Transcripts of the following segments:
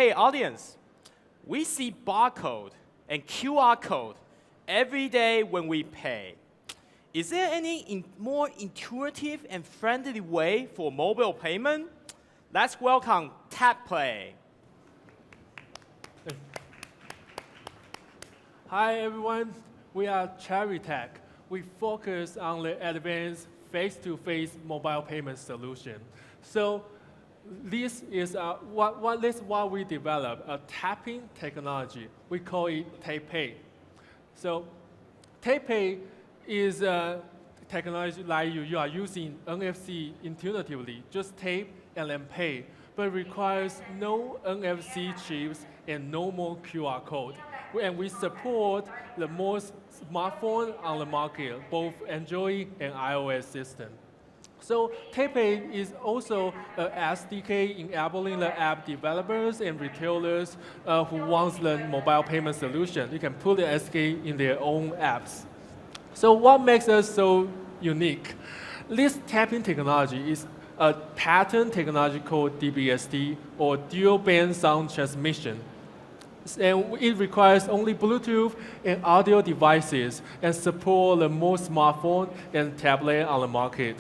Hey, audience, we see barcode and QR code every day when we pay. Is there any more intuitive and friendly way for mobile payment? Let's welcome Tap Play. Hi everyone, we are Cherry Tech. We focus on the advanced face-to-face mobile payment solution. So this is what we developed, a tapping technology. We call it TapPay. So TapPay is a technology like you are using NFC intuitively, just tape and then pay, but requires no NFC chips and no more QR code. And we support the most smartphone on the market, both Android and iOS system. So TapPay is also an SDK enabling the app developers and retailers who want the mobile payment solution. You can put the SDK in their own apps. So what makes us so unique? This tapping technology is a patent technology called DBST, or dual band sound transmission. And it requires only Bluetooth and audio devices and support the most smartphone and tablet on the market.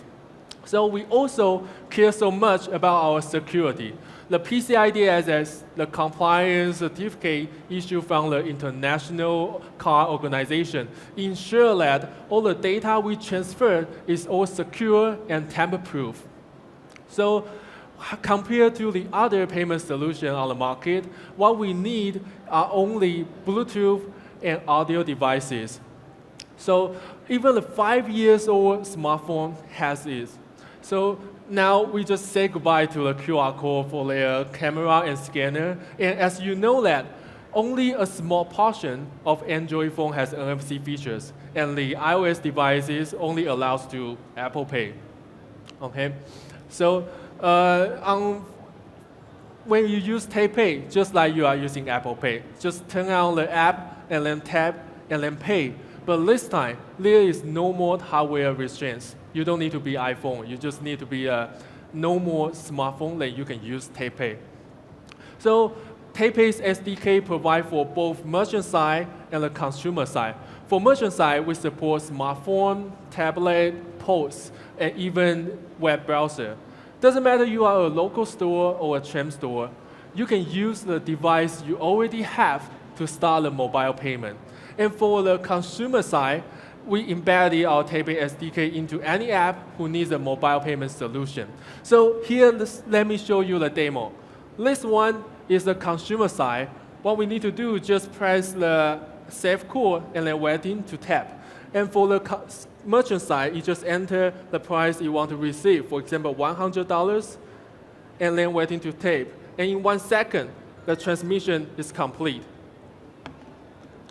So we also care so much about our security. The PCI DSS, the compliance certificate issued from the International Card Organization, ensure that all the data we transfer is all secure and tamper-proof. So compared to the other payment solution on the market, what we need are only Bluetooth and audio devices. So even the 5-year-old smartphone has it. So now we just say goodbye to the QR code for their camera and scanner. And as you know that, only a small portion of Android phone has NFC features, and the iOS devices only allows to Apple Pay. Okay, so when you use TapPay, just like you are using Apple Pay, just turn on the app and then tap and then pay. But this time, there is no more hardware restraints. You don't need to be iPhone. You just need to be a normal smartphone that you can use TapPay. So TapPay's SDK provides for both merchant side and the consumer side. For merchant side, we support smartphone, tablet, POS, and even web browser. Doesn't matter you are a local store or a chain store, you can use the device you already have to start the mobile payment. And for the consumer side, we embed our TapPay SDK into any app who needs a mobile payment solution. So here, let me show you the demo. This one is the consumer side. What we need to do is just press the save code and then waiting to tap. And for the merchant side, you just enter the price you want to receive, for example, $100, and then waiting to tap. And in 1 second, the transmission is complete.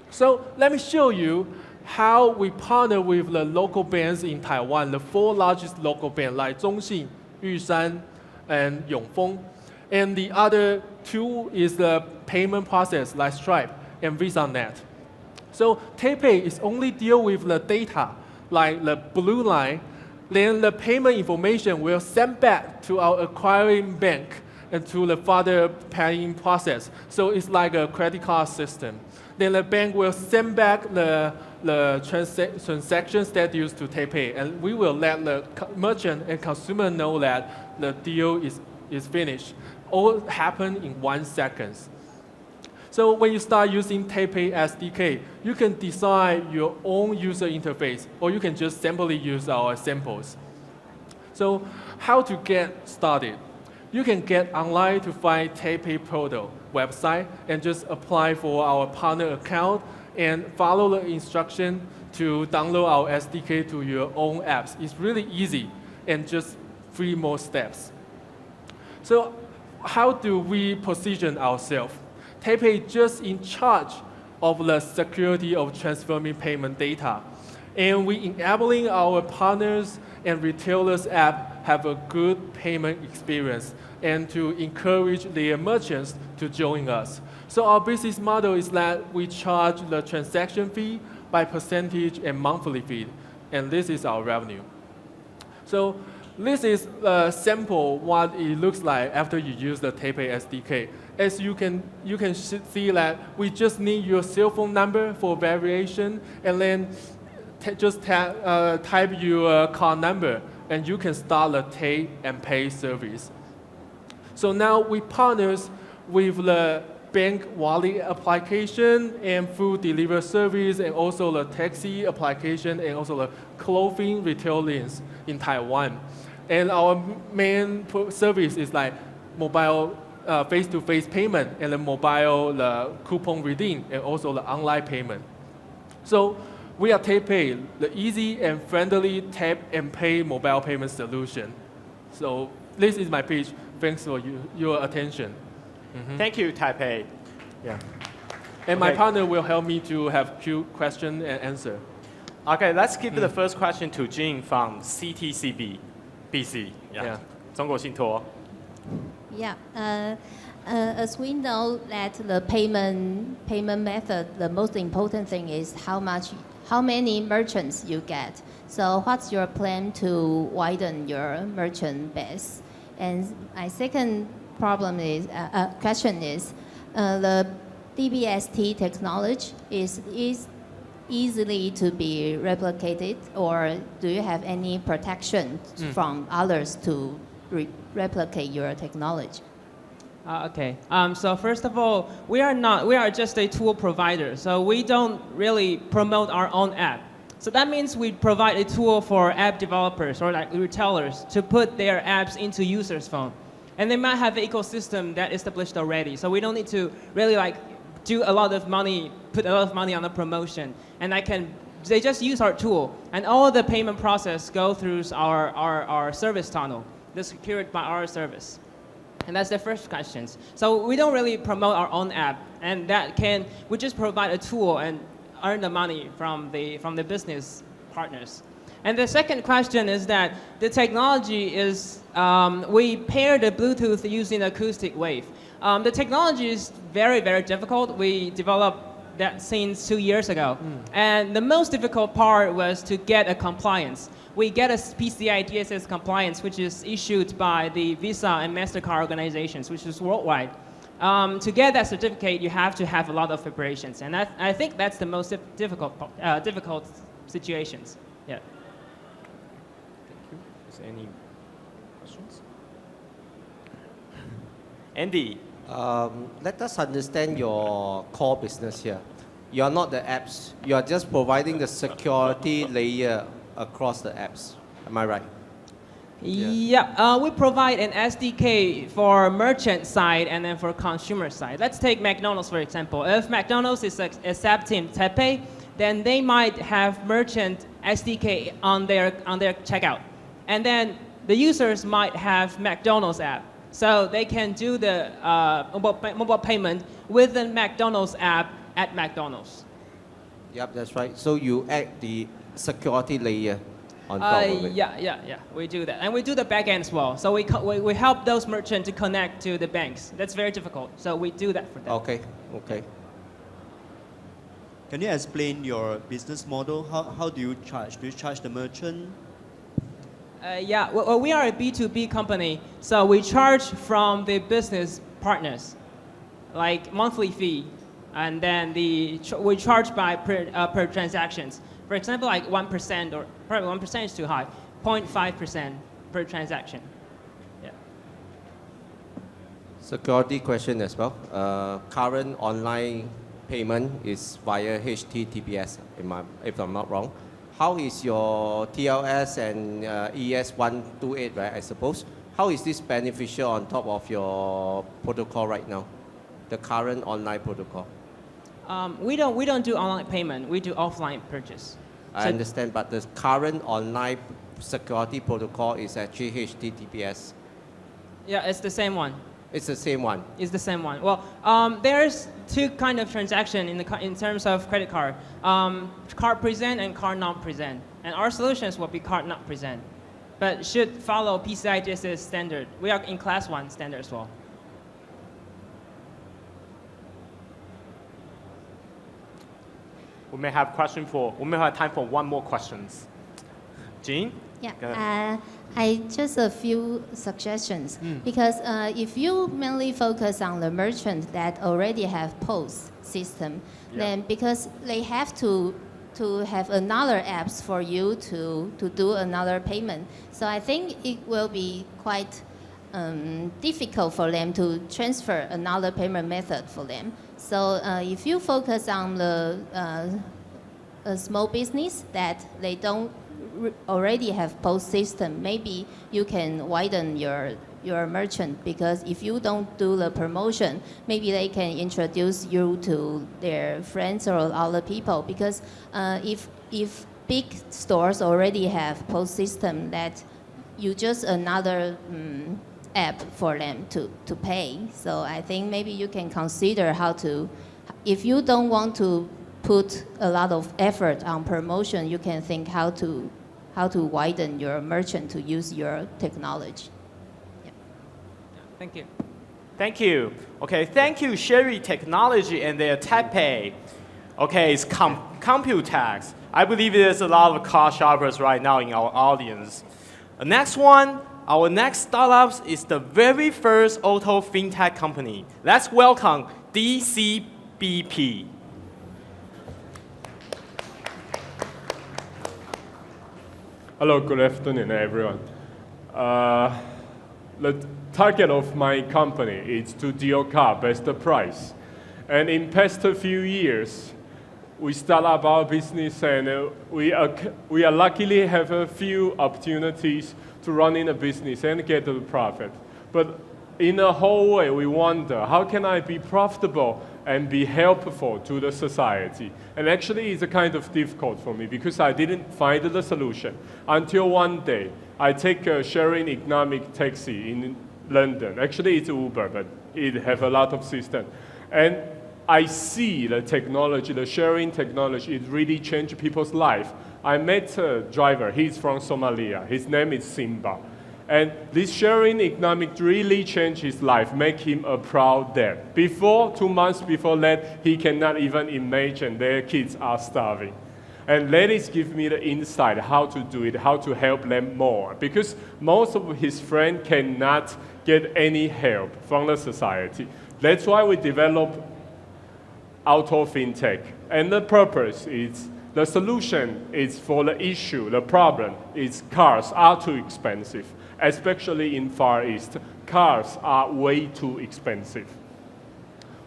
So let me show you how we partner with the local banks in Taiwan, the 4 largest local banks like Zhongxin, Yushan, and Yongfeng. And the other 2 is the payment process like Stripe and VisaNet. So TapPay is only deal with the data, like the blue line, then the payment information will send back to our acquiring bank and to the further paying process. So it's like a credit card system. Then the bank will send back the transaction status to TapPay, and we will let the merchant and consumer know that the deal is finished. All happen in 1 second. So when you start using TapPay SDK, you can design your own user interface, or you can just simply use our samples. So how to get started? You can get online to find TapPay Portal website and just apply for our partner account and follow the instruction to download our SDK to your own apps. It's really easy and just 3 more steps. So how do we position ourselves? TapPay just in charge of the security of transferring payment data. And we enabling our partners and retailers app have a good payment experience and to encourage their merchants to join us. So our business model is that we charge the transaction fee by percentage and monthly fee, and this is our revenue. So This is a sample what it looks like after you use the TapPay SDK. As you can see that we just need your cell phone number for variation, and then type your card number, and you can start the Take and Pay service. So now we partners with the bank wallet application and food delivery service, and also the taxi application, and also the clothing retail links in Taiwan. And our main service is like mobile face-to-face payment, and the mobile coupon redeem, and also the online payment. So we are TapPay, the easy and friendly tap and pay mobile payment solution. So this is my pitch. Thanks for your attention. Thank you, TapPay. Yeah. And my partner will help me to have few question and answer. Okay, let's give the first question to Jing from CTCB, BC. Yeah. 中国信托. Yeah. As we know that the payment method, the most important thing is how many merchants you get. So what's your plan to widen your merchant base? And my second question is, the DBST technology is easily to be replicated, or do you have any protection from others to replicate your technology? Okay. So first of all, we are just a tool provider. So we don't really promote our own app. So that means we provide a tool for app developers or like retailers to put their apps into users' phone. And they might have an ecosystem that is established already. So we don't need to really like do a lot of money, put a lot of money on the promotion. And they just use our tool. And all the payment process go through our service tunnel. That's secured by our service. And that's the first question. So we don't really promote our own app, and we just provide a tool and earn the money from the business partners. And the second question is that the technology is, we pair the Bluetooth using acoustic wave. The technology is very, very difficult. We developed that since 2 years ago. And the most difficult part was to get a compliance. We get a PCI DSS compliance, which is issued by the Visa and MasterCard organizations, which is worldwide. To get that certificate, you have to have a lot of preparations. And I think that's the most difficult situations. Yeah. Thank you. Is there any questions? Andy. Let us understand your core business here. You are not the apps. You are just providing the security layer across the apps. Am I right? Yeah, we provide an SDK for merchant side and then for consumer side. Let's take McDonald's for example. If McDonald's is accepting TapPay, then they might have merchant SDK on their checkout. And then the users might have McDonald's app. So they can do the mobile payment with the McDonald's app at McDonald's. Yep, that's right. So you add the security layer on top of it. Yeah, we do that. And we do the back end as well. So we help those merchants to connect to the banks. That's very difficult. So we do that for them. Okay. Can you explain your business model? How do you charge? Do you charge the merchant? Yeah, well, we are a B2B company. So we charge from the business partners, like monthly fee. And then we charge by per transactions. For example, like 1%, or probably 1% is too high, 0.5% per transaction. Yeah. Security question as well. Current online payment is via HTTPS, if I'm not wrong. How is your TLS and ES128, right, I suppose? How is this beneficial on top of your protocol right now, the current online protocol? We don't do online payment. We do offline purchase. I understand, but the current online security protocol is actually HTTPS. Yeah, it's the same one. It's the same one. It's the same one. Well, there's two kind of transaction in terms of credit card. Card present and card not present. And our solutions will be card not present, but should follow PCI DSS standard. We are in class 1 standard as well. We may have time for one more questions. Jean? Yeah, Go ahead. I just a few suggestions because if you mainly focus on the merchant that already have POS system, then because they have to have another apps for you to do another payment. So I think it will be quite difficult for them to transfer another payment method for them. So if you focus on the a small business that they don't already have POS system, maybe you can widen your merchant, because if you don't do the promotion, maybe they can introduce you to their friends or other people. Because if big stores already have POS system, that you just another app for them to pay. So I think maybe you can consider how to, if you don't want to put a lot of effort on promotion, you can think how to widen your merchant to use your technology. Yeah. Thank you. Thank you. Okay, thank you, Sherry Technology and their TapPay. Okay, it's Computax. I believe there's a lot of car shoppers right now in our audience. The next one, our next startup is the very first auto fintech company. Let's welcome DCBP. Hello, good afternoon, everyone. The target of my company is to deal car best price. And in past few years, we start up our business, and we are luckily have a few opportunities to run in a business and get the profit. But in a whole way, we wonder, how can I be profitable and be helpful to the society? And actually, it's a kind of difficult for me because I didn't find the solution until one day I take a sharing economic taxi in London. Actually, it's Uber, but it have a lot of system. And I see the technology, the sharing technology, it really changed people's life. I met a driver, he's from Somalia. His name is Simba. And this sharing economic really changed his life, make him a proud dad. 2 months before that, he cannot even imagine their kids are starving. And that is give me the insight how to do it, how to help them more. Because most of his friends cannot get any help from the society. That's why we develop auto fintech. And the purpose is, the solution is for the issue, the problem is cars are too expensive. Especially in Far East, cars are way too expensive.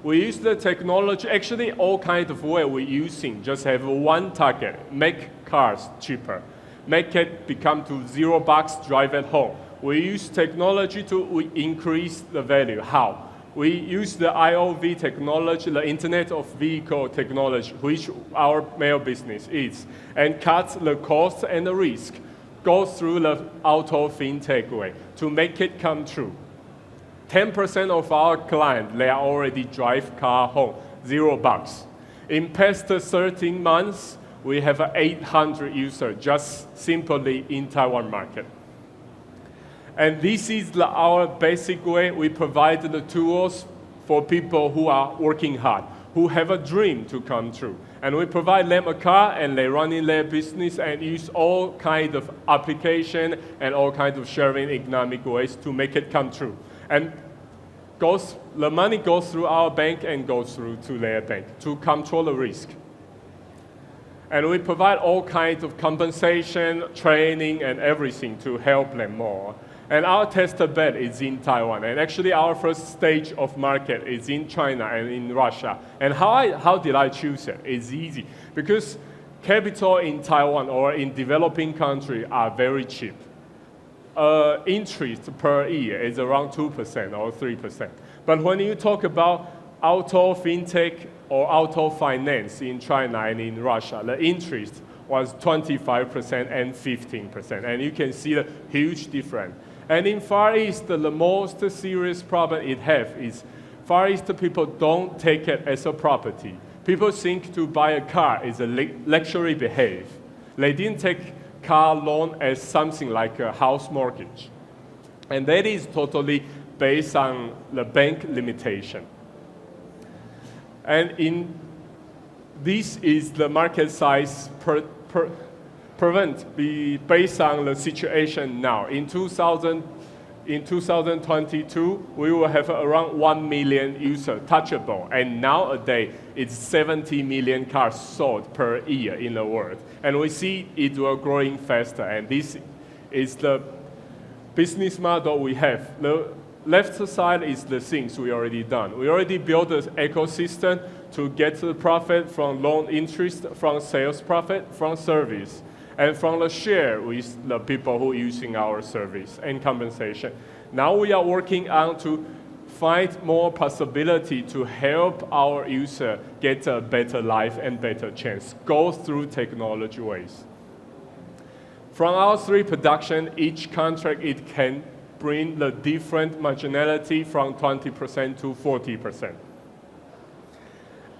We use the technology, actually all kinds of way we're using, just have one target, make cars cheaper. Make it become to $0, drive at home. We use technology to increase the value. How? We use the IoV technology, the Internet of Vehicle technology, which our main business is, and cut the cost and the risk. Go through the auto fintech way to make it come true. 10% of our clients, they are already drive car home, $0. In past 13 months, we have 800 users just simply in Taiwan market. And this is our basic way. We provide the tools for people who are working hard, who have a dream to come true. And we provide them a car, and they run in their business and use all kinds of application and all kinds of sharing economic ways to make it come true. And the money goes through our bank and goes through to their bank to control the risk. And we provide all kinds of compensation, training, and everything to help them more. And our test bed is in Taiwan. And actually, our first stage of market is in China and in Russia. And how did I choose it? It's easy. Because capital in Taiwan or in developing countries are very cheap. Interest per year is around 2% or 3%. But when you talk about auto fintech or auto finance in China and in Russia, the interest was 25% and 15%. And you can see the huge difference. And in Far East, the most serious problem it has is Far East people don't take it as a property. People think to buy a car is a luxury behavior. They didn't take car loan as something like a house mortgage. And that is totally based on the bank limitation. And this is the market size based on the situation now. In 2022, we will have around 1 million users touchable, and nowadays it's 70 million cars sold per year in the world. And we see it will growing faster, and this is the business model we have. The left side is the things we already done. We already built an ecosystem to get the profit from loan interest, from sales profit, from service, and from the share with the people who are using our service and compensation. Now we are working on to find more possibility to help our user get a better life and better chance, go through technology ways. From our 3 production, each contract, it can bring the different marginality from 20% to 40%.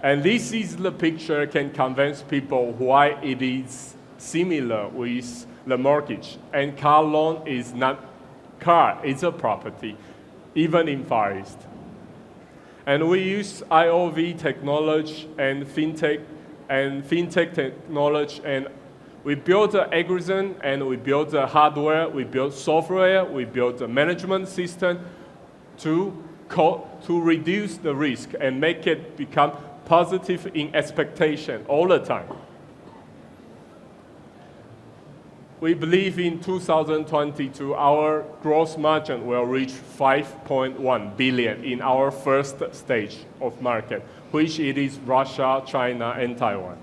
And this is the picture can convince people why it is similar with the mortgage. And car loan is not car, it's a property, even in Far East. And we use IOV technology and fintech technology, and we built the algorithm, and we built the hardware, we built software, we built the management system to reduce the risk and make it become positive in expectation all the time. We believe in 2022, our gross margin will reach 5.1 billion in our first stage of market, which it is Russia, China, and Taiwan.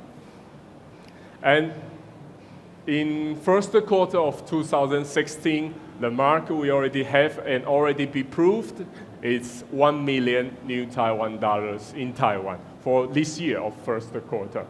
And in first quarter of 2016, the market we already have and already be proved, it's 1 million new Taiwan dollars in Taiwan for this year of first quarter.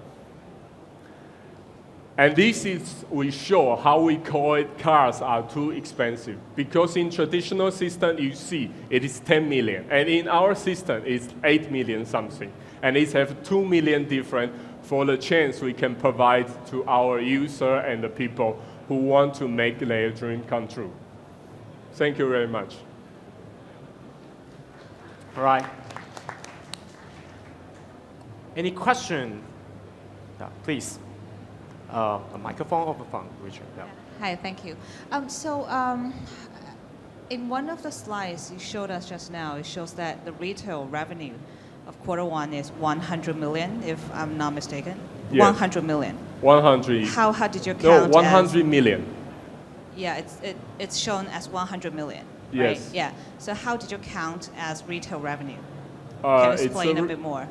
And this is, we show how we call it cars are too expensive. Because in traditional system, you see, it is 10 million. And in our system, it's 8 million something. And it have 2 million different for the chance we can provide to our user and the people who want to make their dream come true. Thank you very much. All right. Any question? Yeah, please. A microphone or a phone, Richard? Yeah. Hi, thank you. In one of the slides you showed us just now, it shows that the retail revenue of quarter 1 is 100 million, if I'm not mistaken. Yes. 100 million. 100. How did you count? No, 100 million. Yeah, it's shown as 100 million. Right? Yes. Yeah. So how did you count as retail revenue? Can you explain a bit more?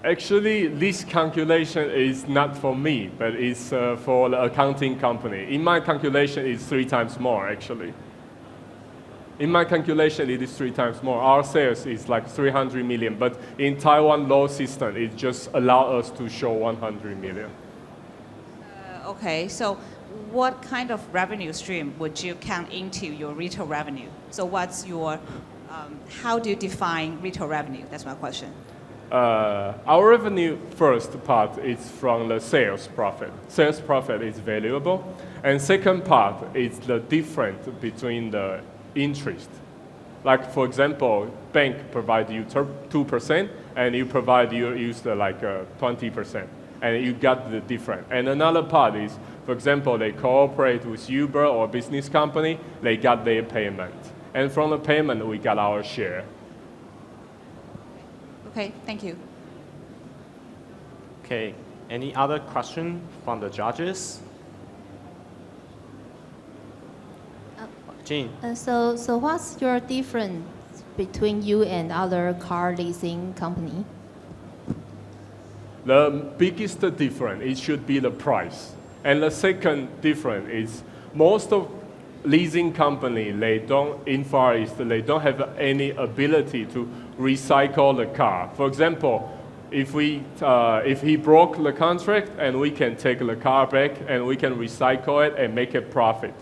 Actually, this calculation is not for me, but it's for the accounting company. In my calculation, it's 3 times more, actually. In my calculation, it is 3 times more. Our sales is like 300 million, but in Taiwan law system, it just allows us to show 100 million. Okay, so what kind of revenue stream would you count into your retail revenue? So what's your, how do you define retail revenue? That's my question. Our revenue first part is from the sales profit. Sales profit is valuable. And second part is the difference between the interest. Like for example, bank provide you 2% and you provide your user like 20%. And you got the difference. And another part is, for example, they cooperate with Uber or business company, they got their payment. And from the payment, we got our share. Okay, thank you. Okay, any other question from the judges? Jean. So what's your difference between you and other car leasing company? The biggest difference, it should be the price. And the second difference is most of leasing company, they don't, in Far East, they don't have any ability to recycle the car. For example, if he broke the contract and we can take the car back and we can recycle it and make a profit.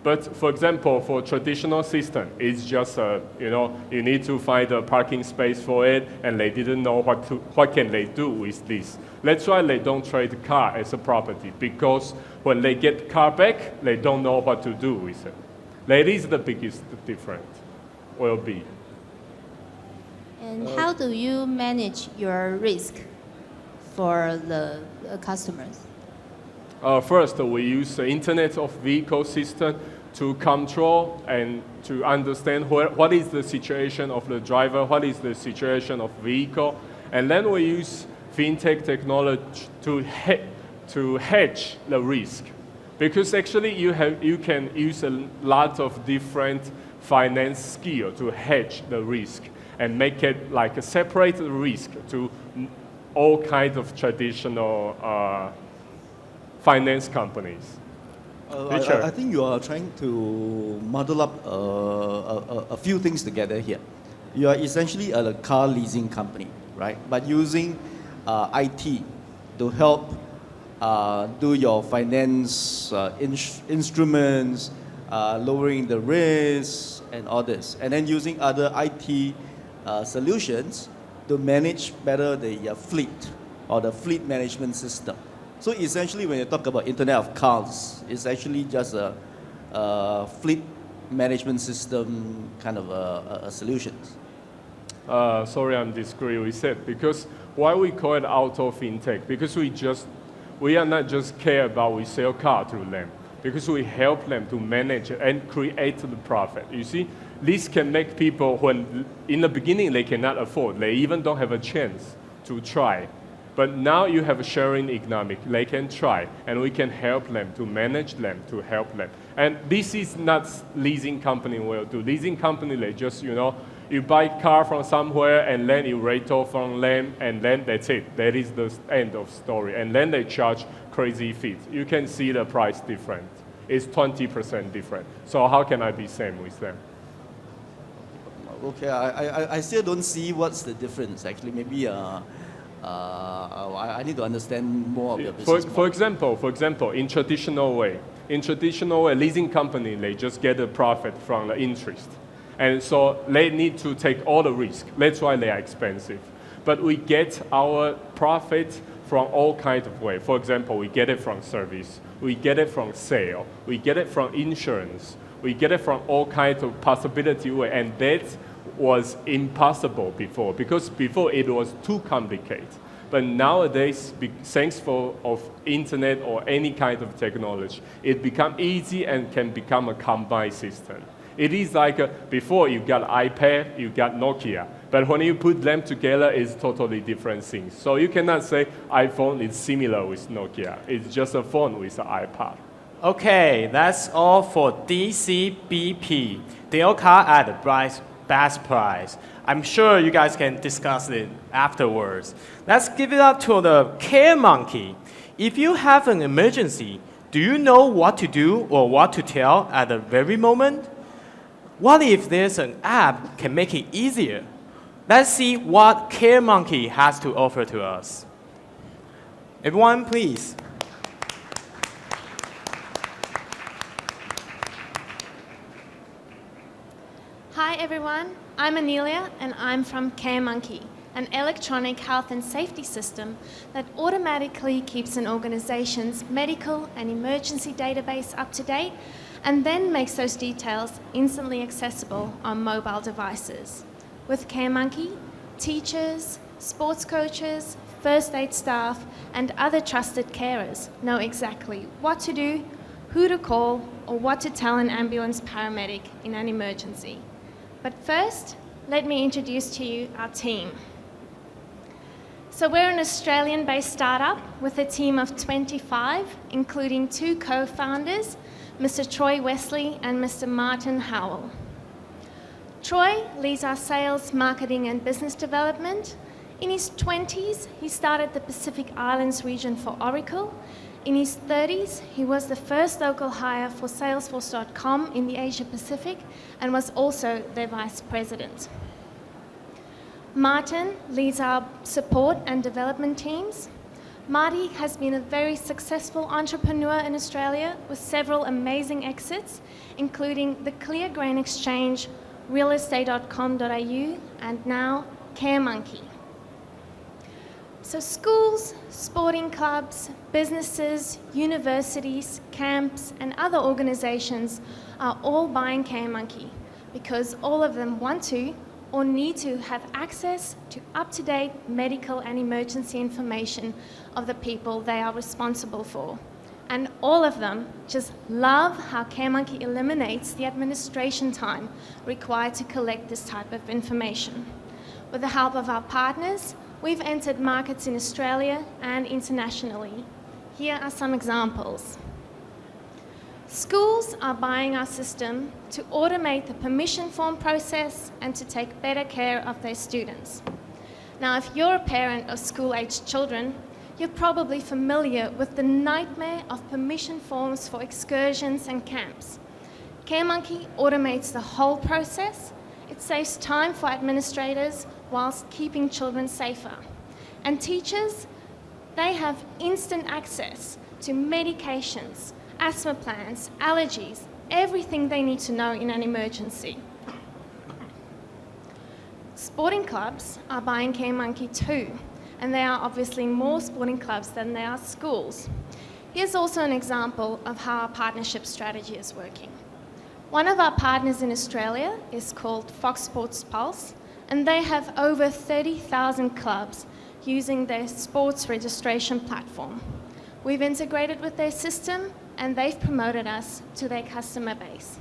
But for example, for traditional system, it's just, you need to find a parking space for it and they didn't know what can they do with this. That's why they don't trade the car as a property, because when they get car back, they don't know what to do with it. That is the biggest difference, will be. And how do you manage your risk for the customers? First, we use the Internet of Vehicle system to control and to understand what is the situation of the driver, what is the situation of vehicle, and then we use fintech technology to hedge the risk. Because actually you can use a lot of different finance skill to hedge the risk and make it like a separate risk to all kinds of traditional finance companies. I think you are trying to muddle up a few things together here. You are essentially a car leasing company, right? But using IT to help do your finance instruments, lowering the risks and all this, and then using other IT solutions to manage better the fleet or the fleet management system. So essentially, when you talk about Internet of Cars, it's actually just a fleet management system kind of a solution. Sorry, I'm disagree with that, because why we call it auto fintech? Because we are not just care about we sell car through them, because we help them to manage and create the profit. You see, this can make people, when in the beginning they cannot afford, they even don't have a chance to try. But now you have a sharing economic, they can try, and we can help them to manage them, to help them. And this is not leasing company will do. Leasing company, they just, you buy car from somewhere and then you rental from them and then that's it. That is the end of story. And then they charge crazy fees. You can see the price different. It's 20% different. So how can I be same with them? Okay, I still don't see what's the difference. Actually, maybe I need to understand more of your business model. For example, in traditional way, leasing company, they just get a profit from the interest. And so they need to take all the risk. That's why they are expensive. But we get our profit from all kinds of ways. For example, we get it from service. We get it from sale. We get it from insurance. We get it from all kinds of possibility way. And that was impossible before, because before it was too complicated. But nowadays, thanks of internet or any kind of technology, it become easy and can become a combined system. It is like before you got iPad, you got Nokia. But when you put them together, it's totally different things. So you cannot say iPhone is similar with Nokia. It's just a phone with an iPad. Okay, that's all for DCBP. Deal car at the best price. I'm sure you guys can discuss it afterwards. Let's give it up to the Care Monkey. If you have an emergency, do you know what to do or what to tell at the very moment? What if there's an app can make it easier? Let's see what Care Monkey has to offer to us. Everyone, please. Hi everyone, I'm Anelia and I'm from Care Monkey, an electronic health and safety system that automatically keeps an organization's medical and emergency database up to date and then makes those details instantly accessible on mobile devices. With Care Monkey, teachers, sports coaches, first aid staff and other trusted carers know exactly what to do, who to call or what to tell an ambulance paramedic in an emergency. But first, let me introduce to you our team. So we're an Australian-based startup with a team of 25, including 2 co-founders, Mr. Troy Wesley and Mr. Martin Howell. Troy leads our sales, marketing and business development. In his 20s, he started the Pacific Islands region for Oracle. In his 30s, he was the first local hire for Salesforce.com in the Asia Pacific and was also their vice president. Martin leads our support and development teams. Marty has been a very successful entrepreneur in Australia with several amazing exits, including the Clear Grain Exchange, realestate.com.au, and now Care Monkey. So schools, sporting clubs, businesses, universities, camps, and other organizations are all buying Care Monkey because all of them want to or need to have access to up-to-date medical and emergency information of the people they are responsible for. And all of them just love how CareMonkey eliminates the administration time required to collect this type of information. With the help of our partners, we've entered markets in Australia and internationally. Here are some examples. Schools are buying our system to automate the permission form process and to take better care of their students. Now, if you're a parent of school-aged children, you're probably familiar with the nightmare of permission forms for excursions and camps. CareMonkey automates the whole process. It saves time for administrators whilst keeping children safer. And teachers, they have instant access to medications, asthma plans, allergies, everything they need to know in an emergency. Sporting clubs are buying CareMonkey too, and there are obviously more sporting clubs than there are schools. Here's also an example of how our partnership strategy is working. One of our partners in Australia is called Fox Sports Pulse, and they have over 30,000 clubs using their sports registration platform. We've integrated with their system, and they've promoted us to their customer base.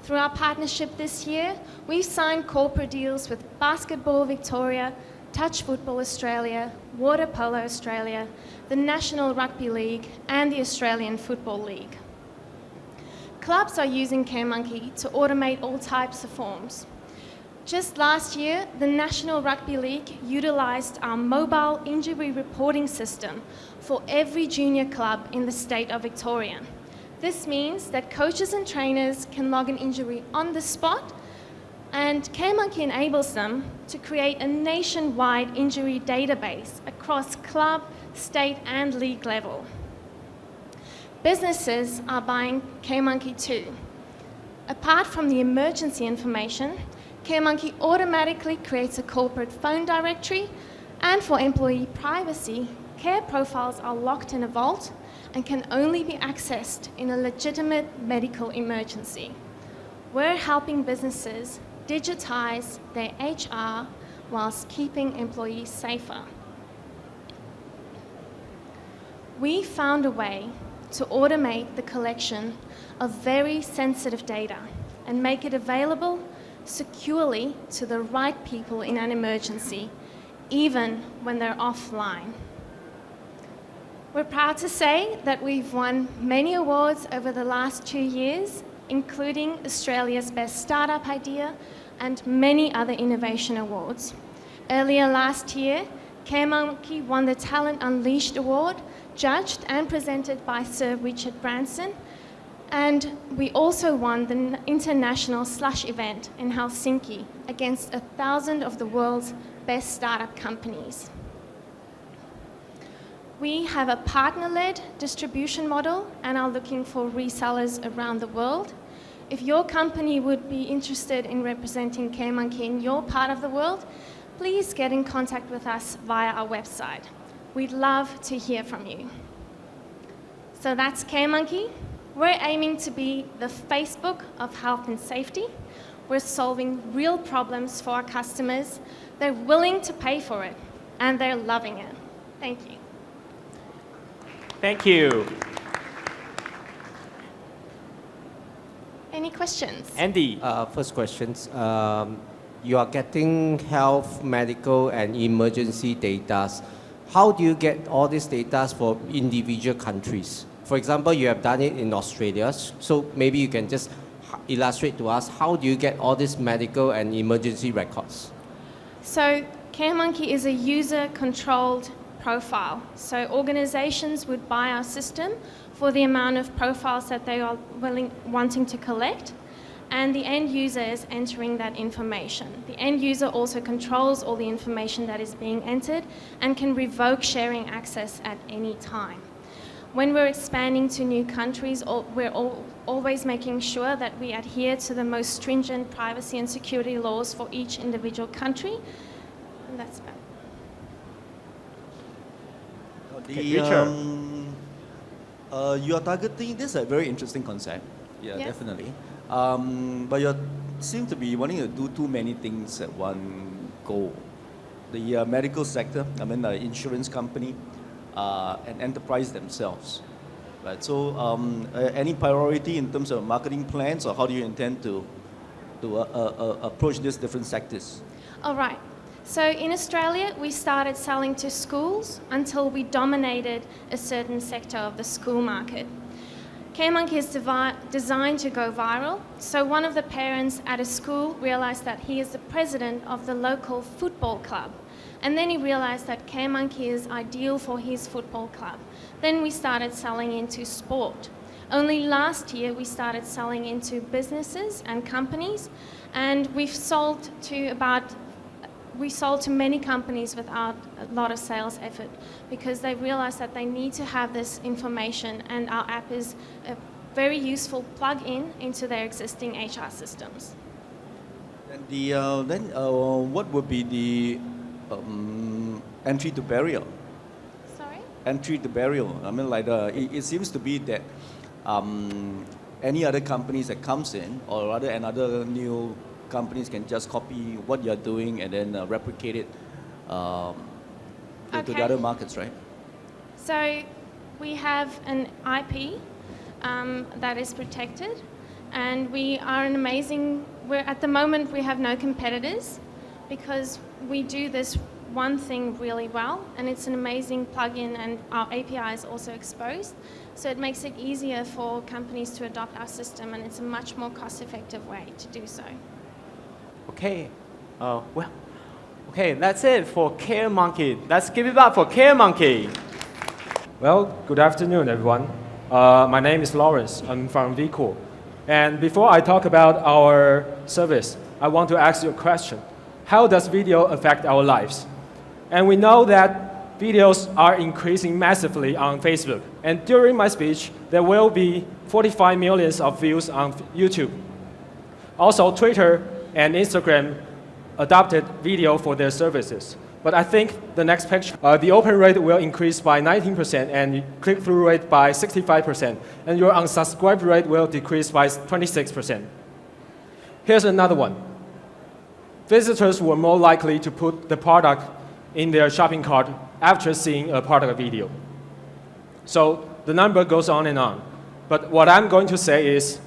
Through our partnership this year, we've signed corporate deals with Basketball Victoria, Touch Football Australia, Water Polo Australia, the National Rugby League, and the Australian Football League. Clubs are using CareMonkey to automate all types of forms. Just last year, the National Rugby League utilised our mobile injury reporting system for every junior club in the state of Victoria. This means that coaches and trainers can log an injury on the spot, and CareMonkey enables them to create a nationwide injury database across club, state, and league level. Businesses are buying CareMonkey too. Apart from the emergency information, CareMonkey automatically creates a corporate phone directory, and for employee privacy, care profiles are locked in a vault and can only be accessed in a legitimate medical emergency. We're helping businesses digitize their HR whilst keeping employees safer. We found a way to automate the collection of very sensitive data and make it available securely to the right people in an emergency, even when they're offline. We're proud to say that we've won many awards over the last 2 years, including Australia's Best Startup Idea and many other innovation awards. Earlier last year, CareMonkey won the Talent Unleashed Award, judged and presented by Sir Richard Branson, and we also won the International Slush event in Helsinki against 1,000 of the world's best startup companies. We have a partner-led distribution model and are looking for resellers around the world. If your company would be interested in representing CareMonkey in your part of the world, please get in contact with us via our website. We'd love to hear from you. So that's CareMonkey. We're aiming to be the Facebook of health and safety. We're solving real problems for our customers. They're willing to pay for it, and they're loving it. Thank you. Thank you. Any questions? Andy. First questions. You are getting health, medical, and emergency data. How do you get all these data for individual countries? For example, you have done it in Australia, so maybe you can just illustrate to us how do you get all these medical and emergency records? So CareMonkey is a user-controlled profile. So organizations would buy our system for the amount of profiles that they are wanting to collect, and the end user is entering that information. The end user also controls all the information that is being entered and can revoke sharing access at any time. When we're expanding to new countries, we're always making sure that we adhere to the most stringent privacy and security laws for each individual country. And that's about it. You are targeting, this is a very interesting concept. Yeah, definitely. But you seem to be wanting to do too many things at one go. The medical sector, I mean the insurance company, and enterprise themselves. right? So any priority in terms of marketing plans, or how do you intend to approach these different sectors? All right. So in Australia, we started selling to schools until we dominated a certain sector of the school market. CareMonkey is designed to go viral. So one of the parents at a school realized that he is the president of the local football club. And then he realized that CareMonkey is ideal for his football club. Then we started selling into sport. Only last year we started selling into businesses and companies, and we sold to many companies without a lot of sales effort because they realized that they need to have this information, and our app is a very useful plug-in into their existing HR systems. And what would be the entry to barrier? Sorry? Entry to barrier. I mean, like it seems to be that any other companies that comes in, or rather another new companies can just copy what you're doing and then replicate it to the other markets, right? So we have an IP that is protected, and we are at the moment we have no competitors because we do this one thing really well, and it's an amazing plugin, and our API is also exposed. So it makes it easier for companies to adopt our system, and it's a much more cost-effective way to do so. Okay, okay, that's it for CareMonkey. Let's give it up for CareMonkey. Well, good afternoon, everyone. My name is Lawrence. I'm from vCool. And before I talk about our service, I want to ask you a question. How does video affect our lives? And we know that videos are increasing massively on Facebook. And during my speech, there will be 45 million of views on YouTube. Also, Twitter and Instagram adopted video for their services. But I think the next picture, the open rate will increase by 19% and click-through rate by 65%. And your unsubscribe rate will decrease by 26%. Here's another one. Visitors were more likely to put the product in their shopping cart after seeing a product video. So the number goes on and on. But what I'm going to say is,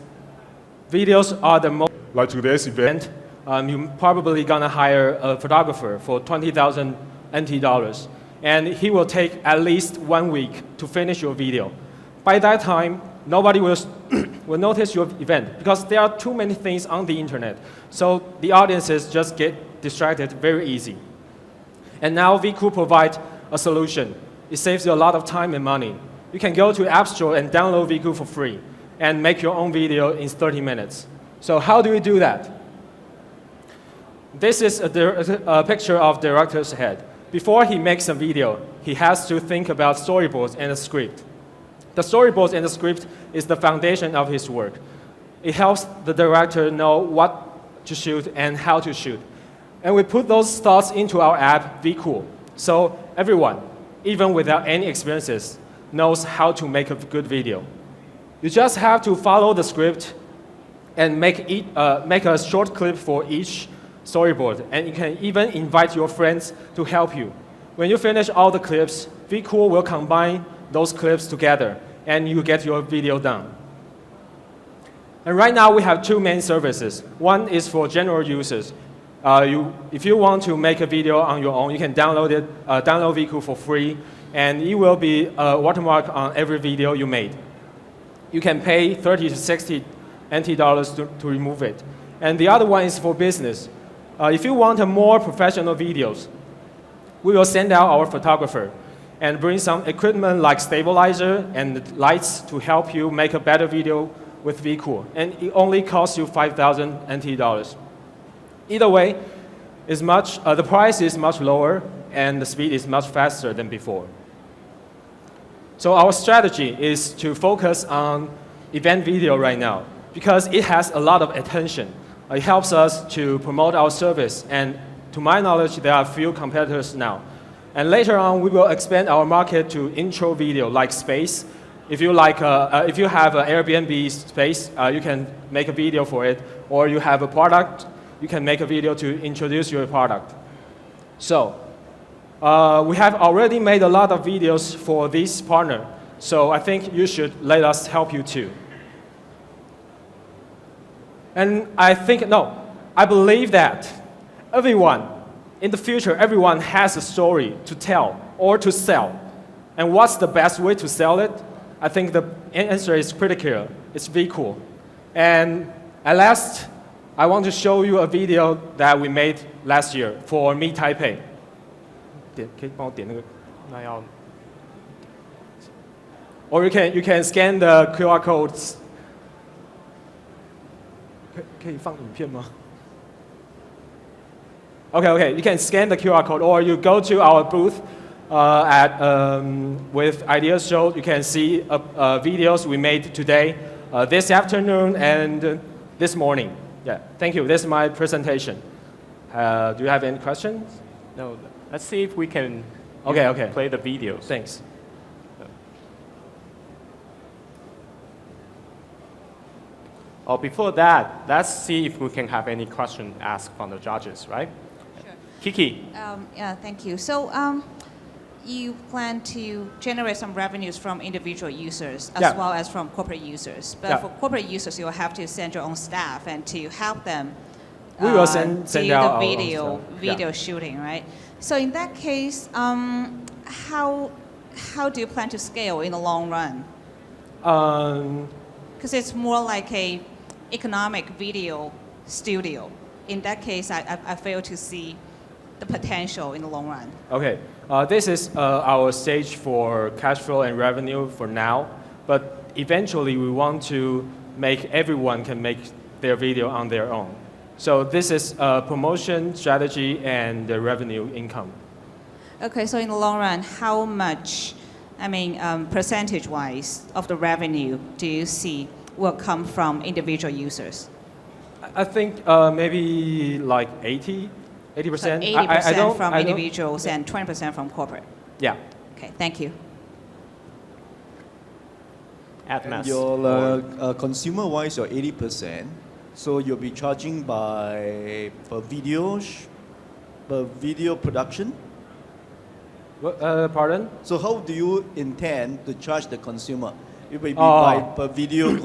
videos are the most... Like today's event, you're probably gonna hire a photographer for 20,000 NT dollars, and he will take at least 1 week to finish your video. By that time, nobody will notice your event because there are too many things on the internet. So the audiences just get distracted very easy. And now vCool provides a solution. It saves you a lot of time and money. You can go to App Store and download vCool for free and make your own video in 30 minutes. So how do we do that? This is a picture of director's head. Before he makes a video, he has to think about storyboards and a script. The storyboards and the script is the foundation of his work. It helps the director know what to shoot and how to shoot. And we put those thoughts into our app, vCool. So everyone, even without any experiences, knows how to make a good video. You just have to follow the script and make a short clip for each storyboard. And you can even invite your friends to help you. When you finish all the clips, vCool will combine those clips together, and you get your video done. And right now, we have two main services. One is for general users. If you want to make a video on your own, you can download vCool for free, and it will be a watermark on every video you made. You can pay 30 to 60 NT dollars to remove it. And the other one is for business. If you want a more professional videos, we will send out our photographer and bring some equipment like stabilizer and lights to help you make a better video with vCool. And it only costs you 5,000 NT dollars. Either way, the price is much lower and the speed is much faster than before. So our strategy is to focus on event video right now because it has a lot of attention. It helps us to promote our service, and to my knowledge, there are few competitors now. And later on, we will expand our market to intro video like space. If you have an Airbnb space, you can make a video for it, or you have a product, you can make a video to introduce your product. So we have already made a lot of videos for this partner. So I think you should let us help you too. And I think, no, I believe that everyone, in the future, everyone has a story to tell or to sell. And what's the best way to sell it? I think the answer is pretty clear. It's vCool. And at last, I want to show you a video that we made last year for Me Taipei. 可以帮我点那个？那要 Or you can scan the QR codes. 可以放影片吗？ Okay, you can scan the QR code, or you go to our booth with Ideas Show. You can see videos we made today, this afternoon, and this morning. Yeah, thank you. This is my presentation. Do you have any questions? No. Let's see if we can Okay. play the videos. Thanks. Oh, before that, let's see if we can have any question asked from the judges, right? Sure. Kiki. Yeah, thank you. So you plan to generate some revenues from individual users as well as from corporate users. But for corporate users, you'll have to send your own staff and to help them We will send do out the our own video shooting, right? So in that case, how do you plan to scale in the long run? Because it's more like a economic video studio. In that case, I fail to see the potential in the long run. Okay, this is our stage for cash flow and revenue for now, but eventually we want to make everyone can make their video on their own. So this is a promotion strategy and the revenue income. Okay, so in the long run, how much, percentage-wise of the revenue do you see will come from individual users? I think maybe like 80%. So 80% from individuals and 20% from corporate. Yeah. Okay, thank you. Atmas. Your consumer-wise, you're 80%. So you'll be charging per video production? Pardon? So how do you intend to charge the consumer? It will be per video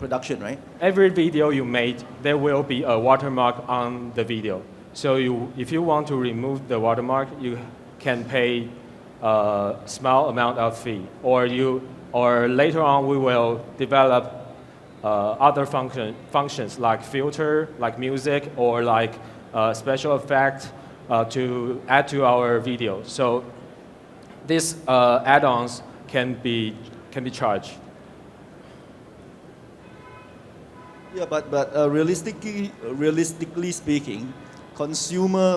production, right? Every video you made, there will be a watermark on the video. So if you want to remove the watermark, you can pay a small amount of fee. Or later on, we will develop other functions like filter, like music, or like special effect to add to our video. So these add-ons can be charged. Yeah, but realistically speaking, consumer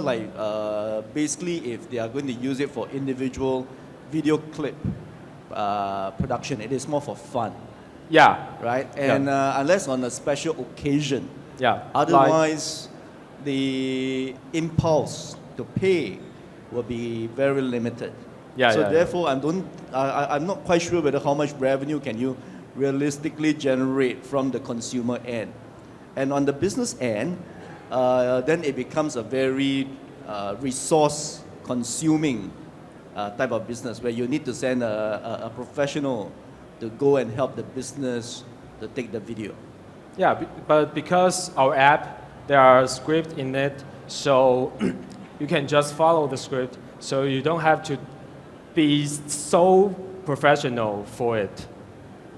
basically if they are going to use it for individual video clip production, it is more for fun. Yeah. Right? And unless on a special occasion. Yeah. Otherwise, the impulse to pay will be very limited. Therefore, I'm not quite sure whether how much revenue can you realistically generate from the consumer end. And on the business end, then it becomes a very resource-consuming type of business where you need to send a professional to go and help the business to take the video. Yeah, but because our app, there are scripts in it, so you can just follow the script, so you don't have to be so professional for it.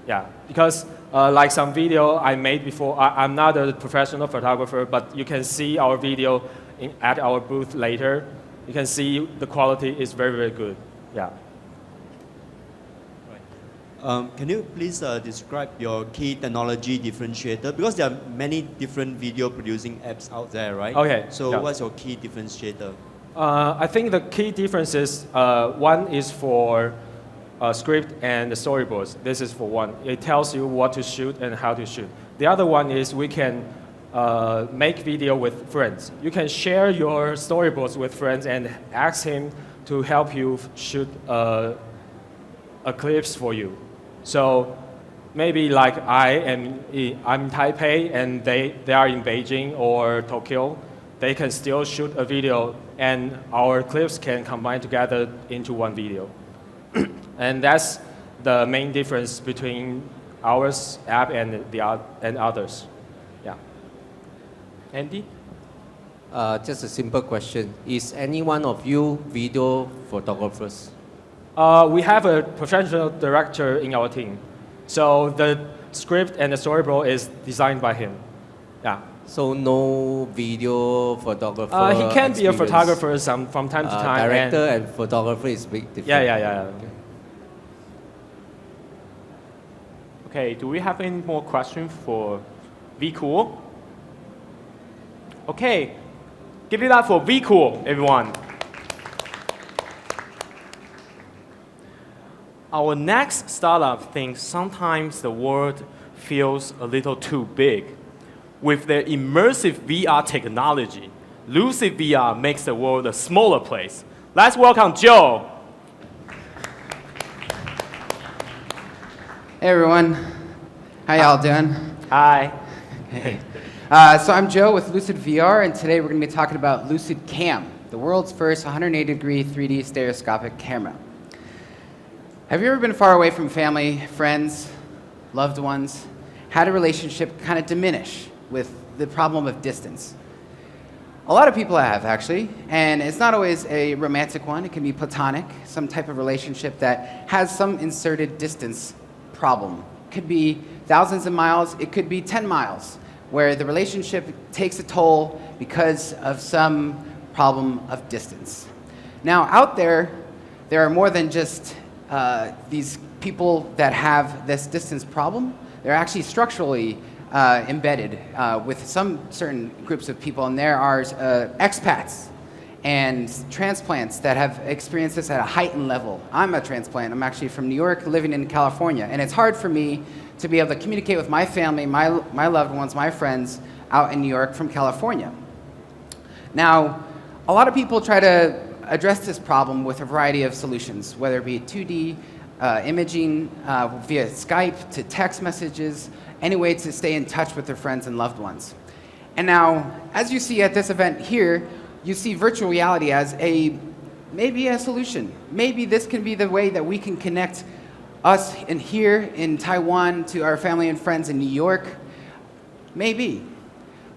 Yeah, because like some video I made before, I'm not a professional photographer, but you can see our video at our booth later. You can see the quality is very, very good. Yeah. Can you please describe your key technology differentiator? Because there are many different video producing apps out there, right? Okay. So what's your key differentiator? I think the key differences, one is for script and the storyboards. This is for one. It tells you what to shoot and how to shoot. The other one is we can make video with friends. You can share your storyboards with friends and ask him to help you shoot a clips for you. So maybe like I'm in Taipei and they are in Beijing or Tokyo, they can still shoot a video and our clips can combine together into one video. And that's the main difference between our app and others. Yeah. Andy? Just a simple question. Is any one of you video photographers? We have a professional director in our team. So the script and the storyboard is designed by him. Yeah. So no video photographer He can be a experience. photographer from time to time. Director and photographer is big difference. Yeah. Okay, do we have any more questions for VCool? Okay, give it up for VCool, everyone. Our next startup thinks sometimes the world feels a little too big. With their immersive VR technology, Lucid VR makes the world a smaller place. Let's welcome Joe. Hey everyone, how y'all doing? Hi. Hey. So I'm Joe with Lucid VR, and today we're going to be talking about Lucid Cam, the world's first 180-degree 3D stereoscopic camera. Have you ever been far away from family, friends, loved ones, had a relationship kind of diminish with the problem of distance? A lot of people have, actually, and it's not always a romantic one. It can be platonic, some type of relationship that has some inserted distance problem. It could be thousands of miles, it could be 10 miles, where the relationship takes a toll because of some problem of distance. Now, out there are more than just these people that have this distance problem. They're actually structurally embedded with some certain groups of people, and there are expats and transplants that have experienced this at a heightened level. I'm a transplant. I'm actually from New York, living in California, and it's hard for me to be able to communicate with my family, my loved ones, my friends out in New York from California. Now, a lot of people try to address this problem with a variety of solutions, whether it be 2D imaging via Skype to text messages, any way to stay in touch with their friends and loved ones. And now, as you see at this event here, you see virtual reality as maybe a solution. Maybe this can be the way that we can connect us in here in Taiwan to our family and friends in New York. Maybe.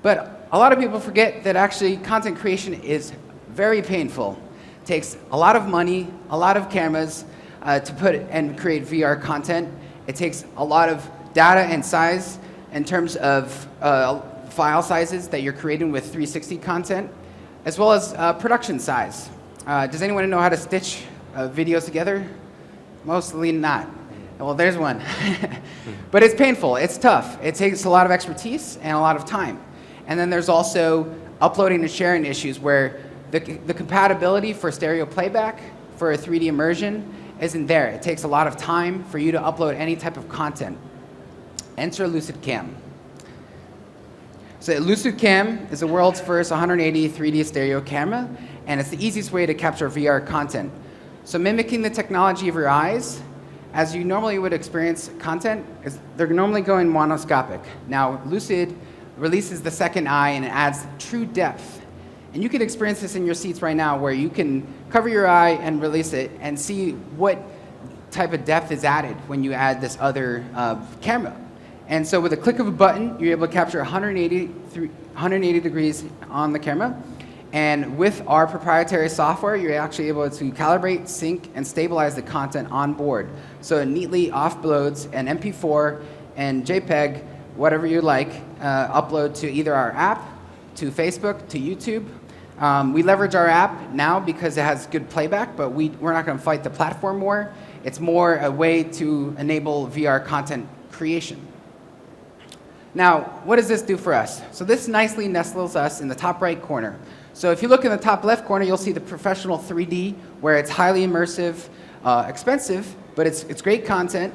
But a lot of people forget that actually content creation is very painful. It takes a lot of money, a lot of cameras to put and create VR content. It takes a lot of data and size in terms of file sizes that you're creating with 360 content, as well as production size. Does anyone know how to stitch videos together? Mostly not. Well, there's one. But it's painful, it's tough. It takes a lot of expertise and a lot of time. And then there's also uploading and sharing issues where the compatibility for stereo playback, for a 3D immersion, isn't there. It takes a lot of time for you to upload any type of content. Enter Lucid Cam. So Lucid Cam is the world's first 180 3D stereo camera, and it's the easiest way to capture VR content. So mimicking the technology of your eyes, as you normally would experience content, they're normally going monoscopic. Now, Lucid releases the second eye and it adds true depth. And you can experience this in your seats right now, where you can cover your eye and release it and see what type of depth is added when you add this other camera. And so with a click of a button, you're able to capture 180 degrees on the camera. And with our proprietary software, you're actually able to calibrate, sync, and stabilize the content on board. So it neatly offloads an MP4 and JPEG, whatever you like, upload to either our app, to Facebook, to YouTube. We leverage our app now because it has good playback, but we're not going to fight the platform war. It's more a way to enable VR content creation. Now, what does this do for us? So this nicely nestles us in the top right corner. So if you look in the top left corner, you'll see the professional 3D, where it's highly immersive, expensive, but it's great content,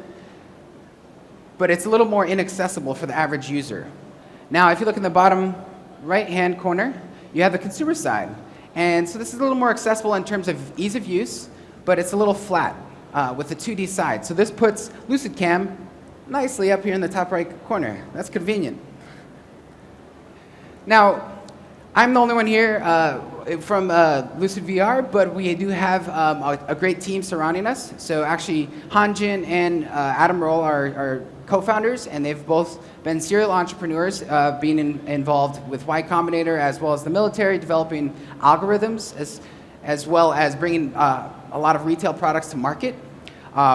but it's a little more inaccessible for the average user. Now, if you look in the bottom right-hand corner, you have the consumer side. And so this is a little more accessible in terms of ease of use, but it's a little flat with the 2D side. So this puts Lucid Cam nicely up here in the top right corner. That's convenient. Now, I'm the only one here from Lucid VR, but we do have a great team surrounding us. So actually, Hanjin and Adam Roll are co-founders, and they've both been serial entrepreneurs, being involved with Y Combinator as well as the military, developing algorithms as well as bringing a lot of retail products to market.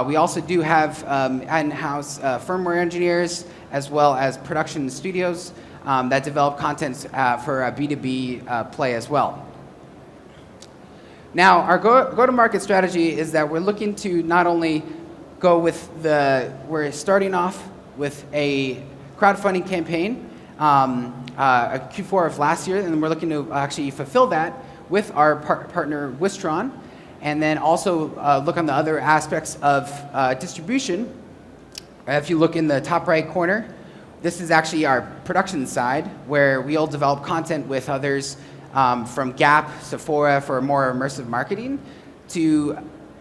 We also do have in-house firmware engineers as well as production studios that develop content for B2B play as well. Now, our go-to-market strategy is that we're looking to not only go with we're starting off with a crowdfunding campaign, Q4 of last year, and we're looking to actually fulfill that with our partner Wistron, and then also look on the other aspects of distribution. If you look in the top right corner, this is actually our production side, where we'll develop content with others from Gap, Sephora for more immersive marketing, to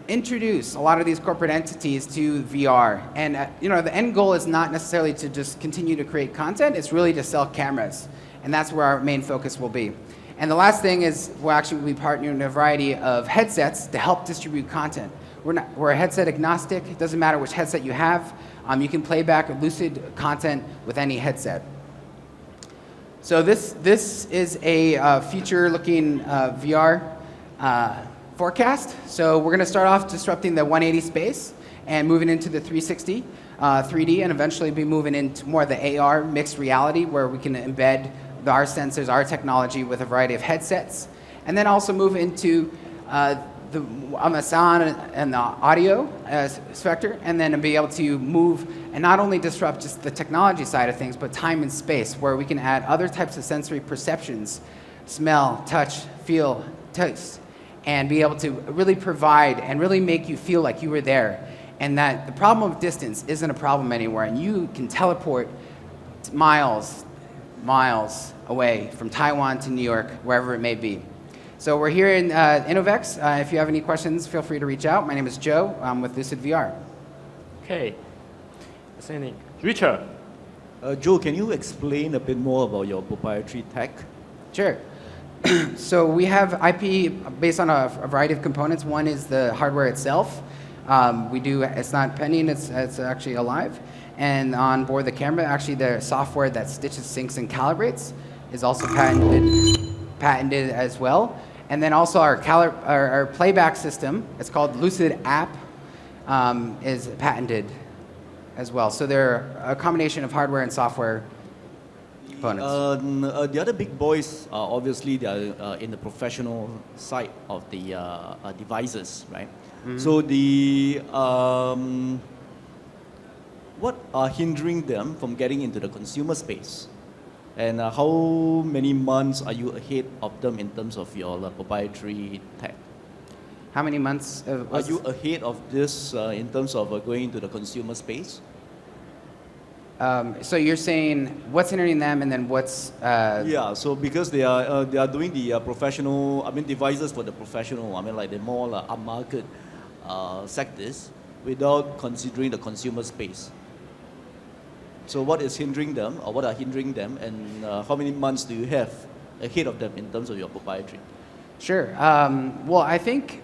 introduce a lot of these corporate entities to VR. And the end goal is not necessarily to just continue to create content, it's really to sell cameras. And that's where our main focus will be. And the last thing is we'll actually be partnering in a variety of headsets to help distribute content. We're headset agnostic. It doesn't matter which headset you have. You can play back Lucid content with any headset. So this is a future-looking VR forecast. So we're going to start off disrupting the 180 space and moving into the 360 3D, and eventually be moving into more of the AR mixed reality, where we can embed our sensors, our technology with a variety of headsets, and then also move into on the sound and the audio spectrum, and then be able to move and not only disrupt just the technology side of things, but time and space, where we can add other types of sensory perceptions, smell, touch, feel, taste, and be able to really provide and really make you feel like you were there. And that the problem of distance isn't a problem anywhere, and you can teleport miles away from Taiwan to New York, wherever it may be. So we're here in InnoVEX. If you have any questions, feel free to reach out. My name is Joe. I'm with Lucid VR. Okay. Richard. Joe, can you explain a bit more about your proprietary tech? Sure. So we have IP based on a variety of components. One is the hardware itself. It's not pending, it's actually alive. And on board the camera, actually the software that stitches, syncs, and calibrates is also patented as well. And then also our playback system, it's called Lucid App, is patented as well. So they're a combination of hardware and software components. The other big boys, obviously, they are in the professional side of the devices, right? Mm-hmm. So what are hindering them from getting into the consumer space? And how many months are you ahead of them in terms of your proprietary tech? How many months? Are you ahead of this in terms of going into the consumer space? So you're saying what's hindering them, and then what's? Yeah. So because they are doing the professional, devices for the professional. Like the more upmarket sectors, without considering the consumer space. So what is hindering them, or what are hindering them, and how many months do you have ahead of them in terms of your proprietary? Sure. Well, I think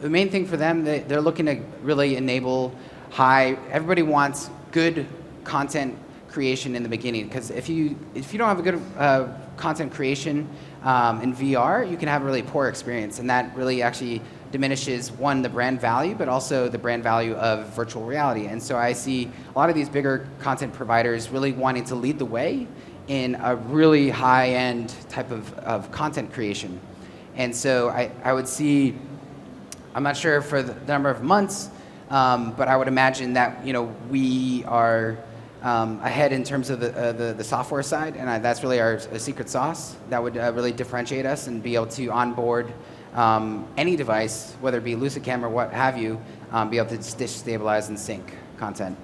the main thing for them, they're looking to really enable everybody wants good content creation in the beginning, because if you don't have a good content creation in VR, you can have a really poor experience, and that really actually diminishes, one, the brand value, but also the brand value of virtual reality. And so I see a lot of these bigger content providers really wanting to lead the way in a really high-end type of content creation. And so I would see, I'm not sure for the number of months, but I would imagine that we are ahead in terms of the software side, and that's really our secret sauce that would really differentiate us and be able to onboard any device, whether it be Lucid Cam or what have you, be able to stitch, stabilize, and sync content.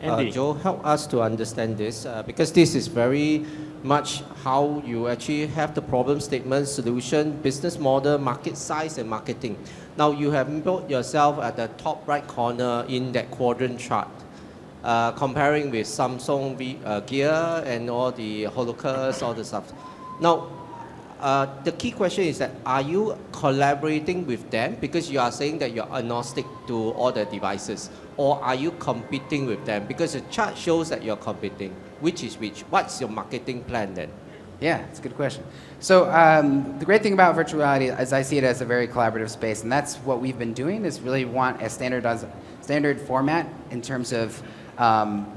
Joe, help us to understand this, because this is very much how you actually have the problem statement, solution, business model, market size, and marketing. Now you have built yourself at the top right corner in that quadrant chart. comparing with Samsung Gear and all the Holocaust, all the stuff. Now, the key question is that are you collaborating with them because you are saying that you're agnostic to all the devices, or are you competing with them? Because the chart shows that you're competing. Which is which? What's your marketing plan then? Yeah, it's a good question. So the great thing about virtual reality is I see it as a very collaborative space, and that's what we've been doing is really want a standard format in terms of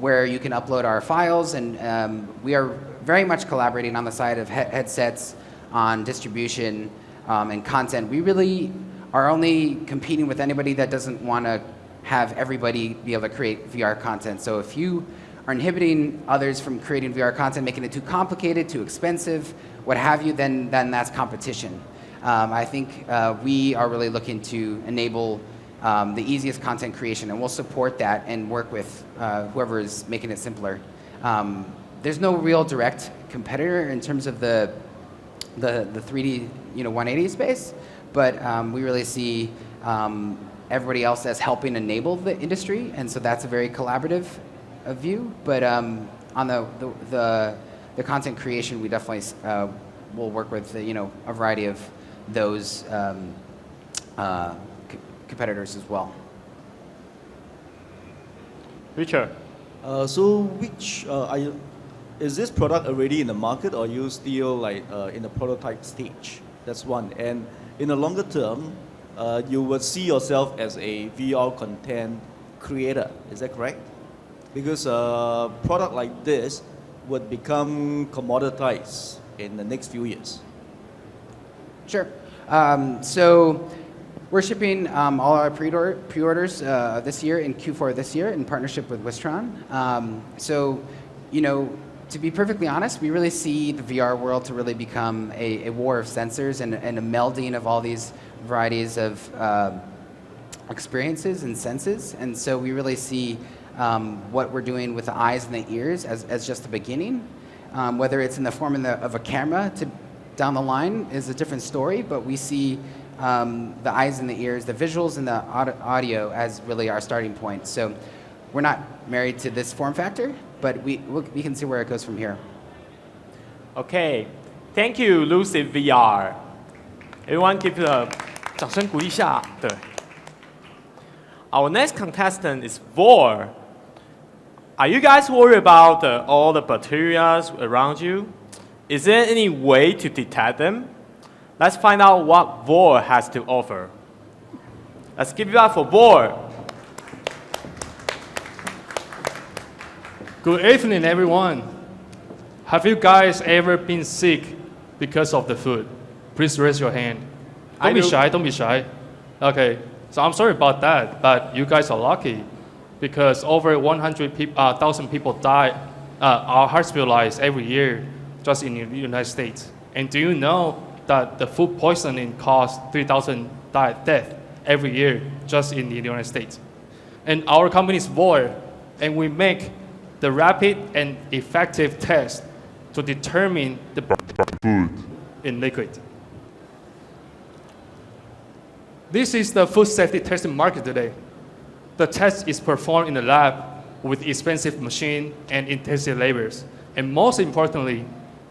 where you can upload our files, and we are very much collaborating on the side of headsets, on distribution and content. We really are only competing with anybody that doesn't want to have everybody be able to create VR content. So if you are inhibiting others from creating VR content, making it too complicated, too expensive, what have you, then that's competition. I think we are really looking to enable the easiest content creation, and we'll support that and work with whoever is making it simpler. There's no real direct competitor in terms of the 3D 180 space, but we really see everybody else as helping enable the industry, and so that's a very collaborative view. But on the content creation, we definitely will work with a variety of those competitors as well. Richard. So which is this product already in the market, or you still like in the prototype stage? That's one. And in the longer term, you would see yourself as a VR content creator. Is that correct? Because a product like this would become commoditized in the next few years. Sure. So we're shipping all our pre-orders this year in Q4 this year in partnership with Wistron. So, to be perfectly honest, we really see the VR world to really become a war of sensors and a melding of all these varieties of experiences and senses. And so we really see what we're doing with the eyes and the ears as just the beginning. Whether it's in the form of a camera down the line is a different story, but we see the eyes and the ears, the visuals and the audio as really our starting point. So we're not married to this form factor, but we can see where it goes from here. Okay, thank you, Lucid VR. Everyone give a 掌声鼓励一下。对。Our next contestant is Vor. Are you guys worried about all the bacteria around you? Is there any way to detect them? Let's find out what Vor has to offer. Let's give it up for Vor. Good evening, everyone. Have you guys ever been sick because of the food? Please raise your hand. Don't be shy, don't be shy. Okay, so I'm sorry about that, but you guys are lucky because over 100,000 people die, are hospitalized every year just in the United States. And do you know that the food poisoning caused 3,000 deaths every year just in the United States? And our company is Vor, and we make the rapid and effective test to determine the food in liquid. This is the food safety testing market today. The test is performed in the lab with expensive machine and intensive labors. And most importantly,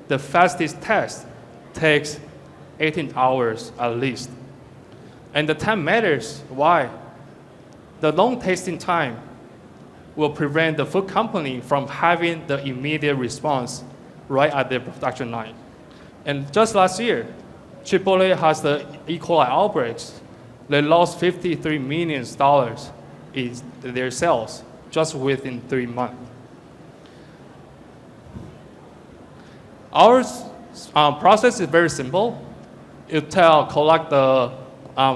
the fastest test takes 18 hours at least. And the time matters. Why? The long testing time will prevent the food company from having the immediate response right at their production line. And just last year, Chipotle has the E. coli outbreaks. They lost $53 million in their sales just within 3 months. Our process is very simple. You collect the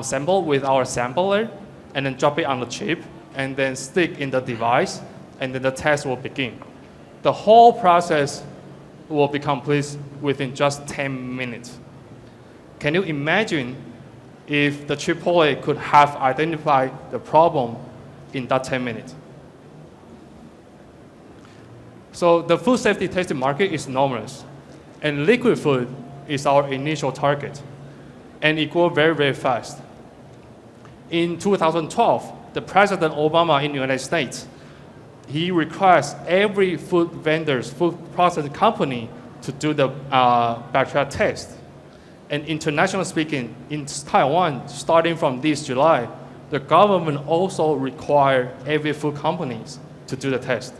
sample with our sampler and then drop it on the chip and then stick in the device, and then the test will begin. The whole process will be complete within just 10 minutes. Can you imagine if the Chipotle could have identified the problem in that 10 minutes? So the food safety testing market is enormous, and liquid food is our initial target, and it grew very, very fast. In 2012, the President Obama in the United States he requires every food vendors, food processing company to do the bacteria test. And internationally speaking, in Taiwan, starting from this July, the government also require every food companies to do the test.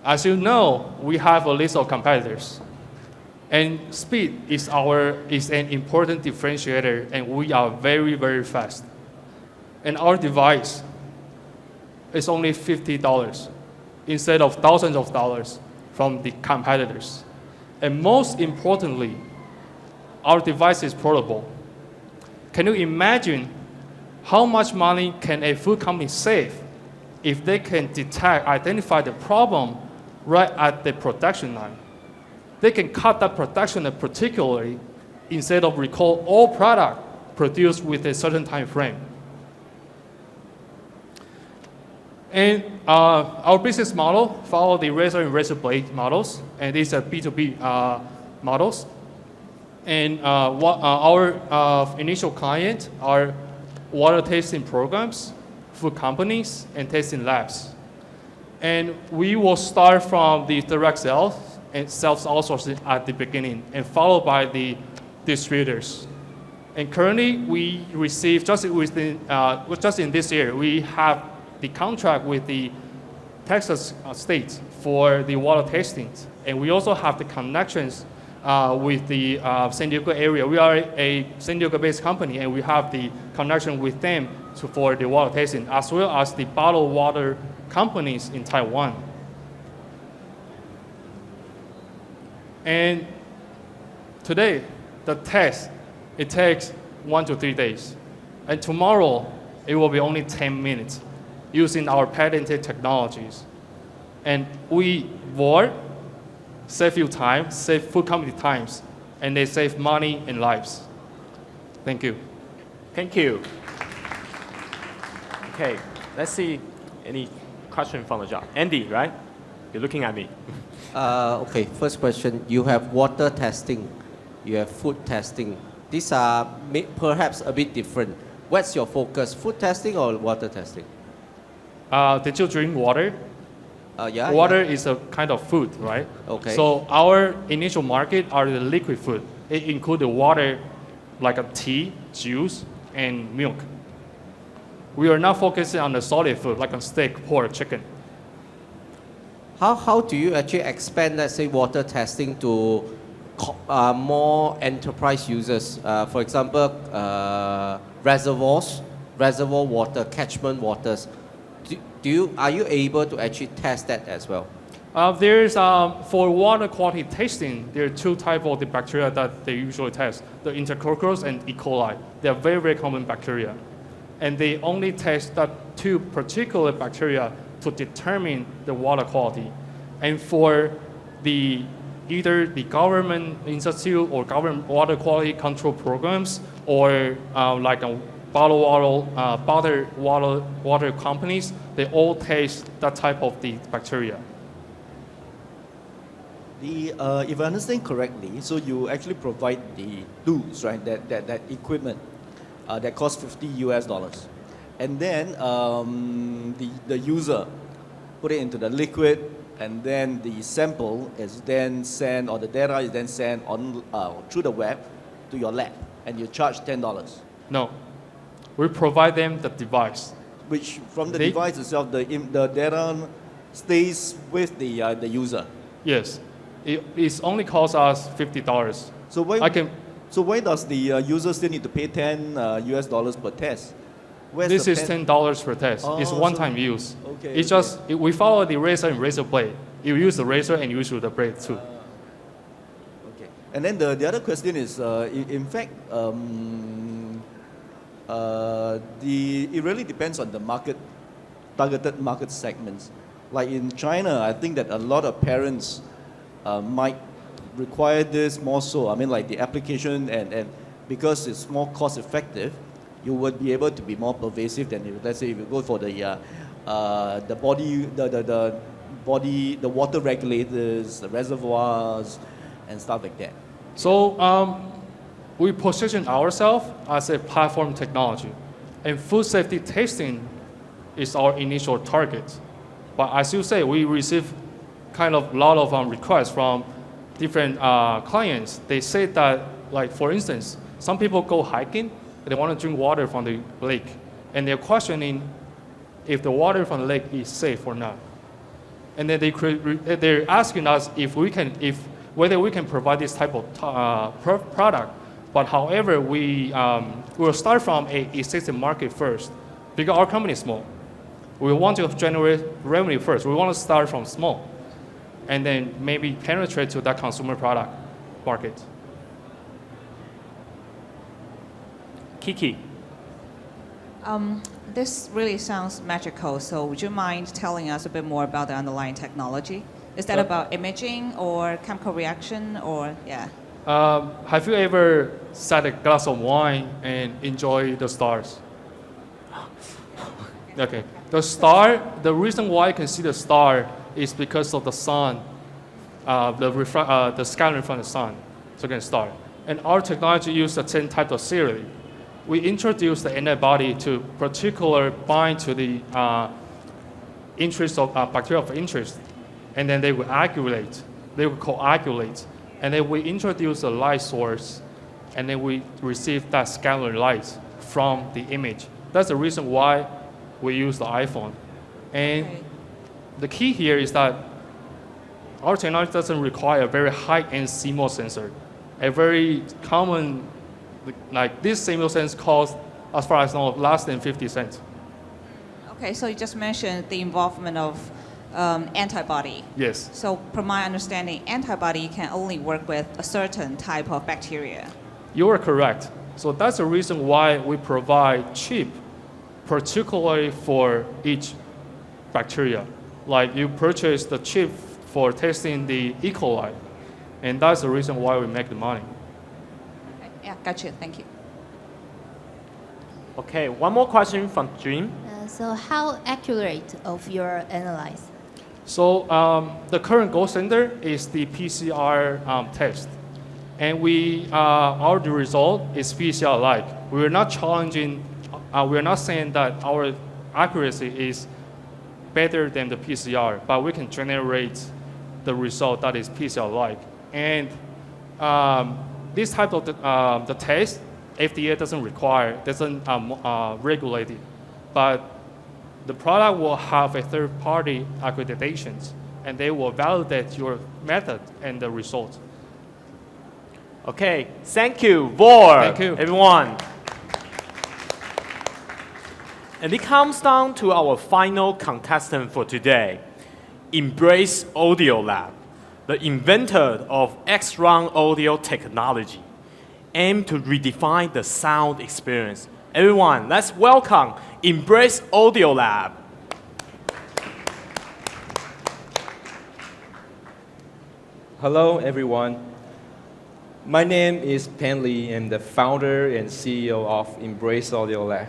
As you know, we have a list of competitors. And speed is an important differentiator, and we are very, very fast. And our device is only $50 instead of thousands of dollars from the competitors. And most importantly, our device is portable. Can you imagine how much money can a food company save if they can detect, identify the problem right at the production line? They can cut that production particularly instead of recall all product produced with a certain time frame. And our business model follow the razor and razor blade models, and these are B2B models. And our initial client are water tasting programs, food companies, and tasting labs. And we will start from the direct sales and self-outsourcing at the beginning, and followed by the distributors. And currently, we receive, just in this year, we have the contract with the Texas state for the water tastings. And we also have the connections with the San Diego area. We are a San Diego-based company, and we have the connection with them for the water tasting, as well as the bottled water companies in Taiwan. And today, the test, it takes 1 to 3 days. And tomorrow, it will be only 10 minutes using our patented technologies. And we will save you time, save food company times, and they save money and lives. Thank you. Thank you. Okay, let's see any question from the job. Andy, right? You're looking at me. Okay, first question. You have water testing, you have food testing. These are perhaps a bit different. What's your focus, food testing or water testing? Did you drink water? Yeah. Water is a kind of food, right? Okay. So our initial market are the liquid food. It includes the water, like a tea, juice, and milk. We are not focusing on the solid food, like a steak, pork, chicken. How do you actually expand, let's say, water testing to more enterprise users? For example, reservoirs, reservoir water, catchment waters. Are you able to actually test that as well? For water quality testing, there are two types of the bacteria that they usually test, the Enterococcus and E. coli. They are very, very common bacteria. And they only test that two particular bacteria to determine the water quality. And for either the government institute or government water quality control programs, or like a bottled water companies, they all taste that type of the bacteria. If I understand correctly, so you actually provide the tools, right? That equipment that costs $50 US, and then the user put it into the liquid, and then the sample is then sent, or the data is then sent on through the web to your lab, and you charge $10. No, we provide them the device. Which from the device itself, the data stays with the user. Yes, it only costs us $50. So why does the user still need to pay $10 US per test? This is $10 per test. It's one-time use. Okay, it's just we follow the razor and razor blade. You use the razor and you use the blade too. Okay. And then the other question is, in fact, it really depends on the targeted market segments. Like in China, I think that a lot of parents might require this more so. I mean, like the application, and because it's more cost effective, you would be able to be more pervasive than if, let's say, if you go for the water regulators, the reservoirs, and stuff like that. So we position ourselves as a platform technology, and food safety testing is our initial target. But as you say, we receive kind of a lot of requests from different clients. They say that, like for instance, some people go hiking, they want to drink water from the lake, and they're questioning if the water from the lake is safe or not. And then they're asking us whether we can provide this type of product. But however, we will start from a existing market first, because our company is small. We want to generate revenue first. We want to start from small, and then maybe penetrate to that consumer product market. Kiki. This really sounds magical, so would you mind telling us a bit more about the underlying technology? Is that about imaging or chemical reaction or, yeah? Have you ever sat a glass of wine and enjoy the stars? Okay. The reason why you can see the star is because of the sun, the scattering from the sun, so you can star. And our technology uses the same type of theory. We introduce the antibody to particular bind to the interest of bacteria of interest, and then they will coagulate, and then we introduce a light source, and then we receive that scattering light from the image. That's the reason why we use the iPhone. And the key here is that our technology doesn't require a very high-end CMOS sensor. A very common, like this CMOS sensor costs, as far as I know, less than 50 cents. Okay, so you just mentioned the involvement of antibody. Yes. So from my understanding, antibody can only work with a certain type of bacteria. You are correct. So that's the reason why we provide chip, particularly for each bacteria. Like you purchase the chip for testing the E. coli, and that's the reason why we make the money. Okay. Yeah, gotcha. Thank you. Okay, one more question from Jim. So how accurate of your analyze? So the current gold standard is the PCR test. And our result is PCR-like. We're not challenging, we're not saying that our accuracy is better than the PCR, but we can generate the result that is PCR-like. And this type of the test, FDA doesn't regulate it. But the product will have a third-party accreditations, and they will validate your method and the result. Okay, thank you, Vor. Thank you, everyone. And it comes down to our final contestant for today, Embrace Audio Lab, the inventor of X-Round audio technology, aimed to redefine the sound experience. Everyone, let's welcome Embrace Audio Lab. Hello, everyone. My name is Pan Lee. I'm the founder and CEO of Embrace Audio Lab.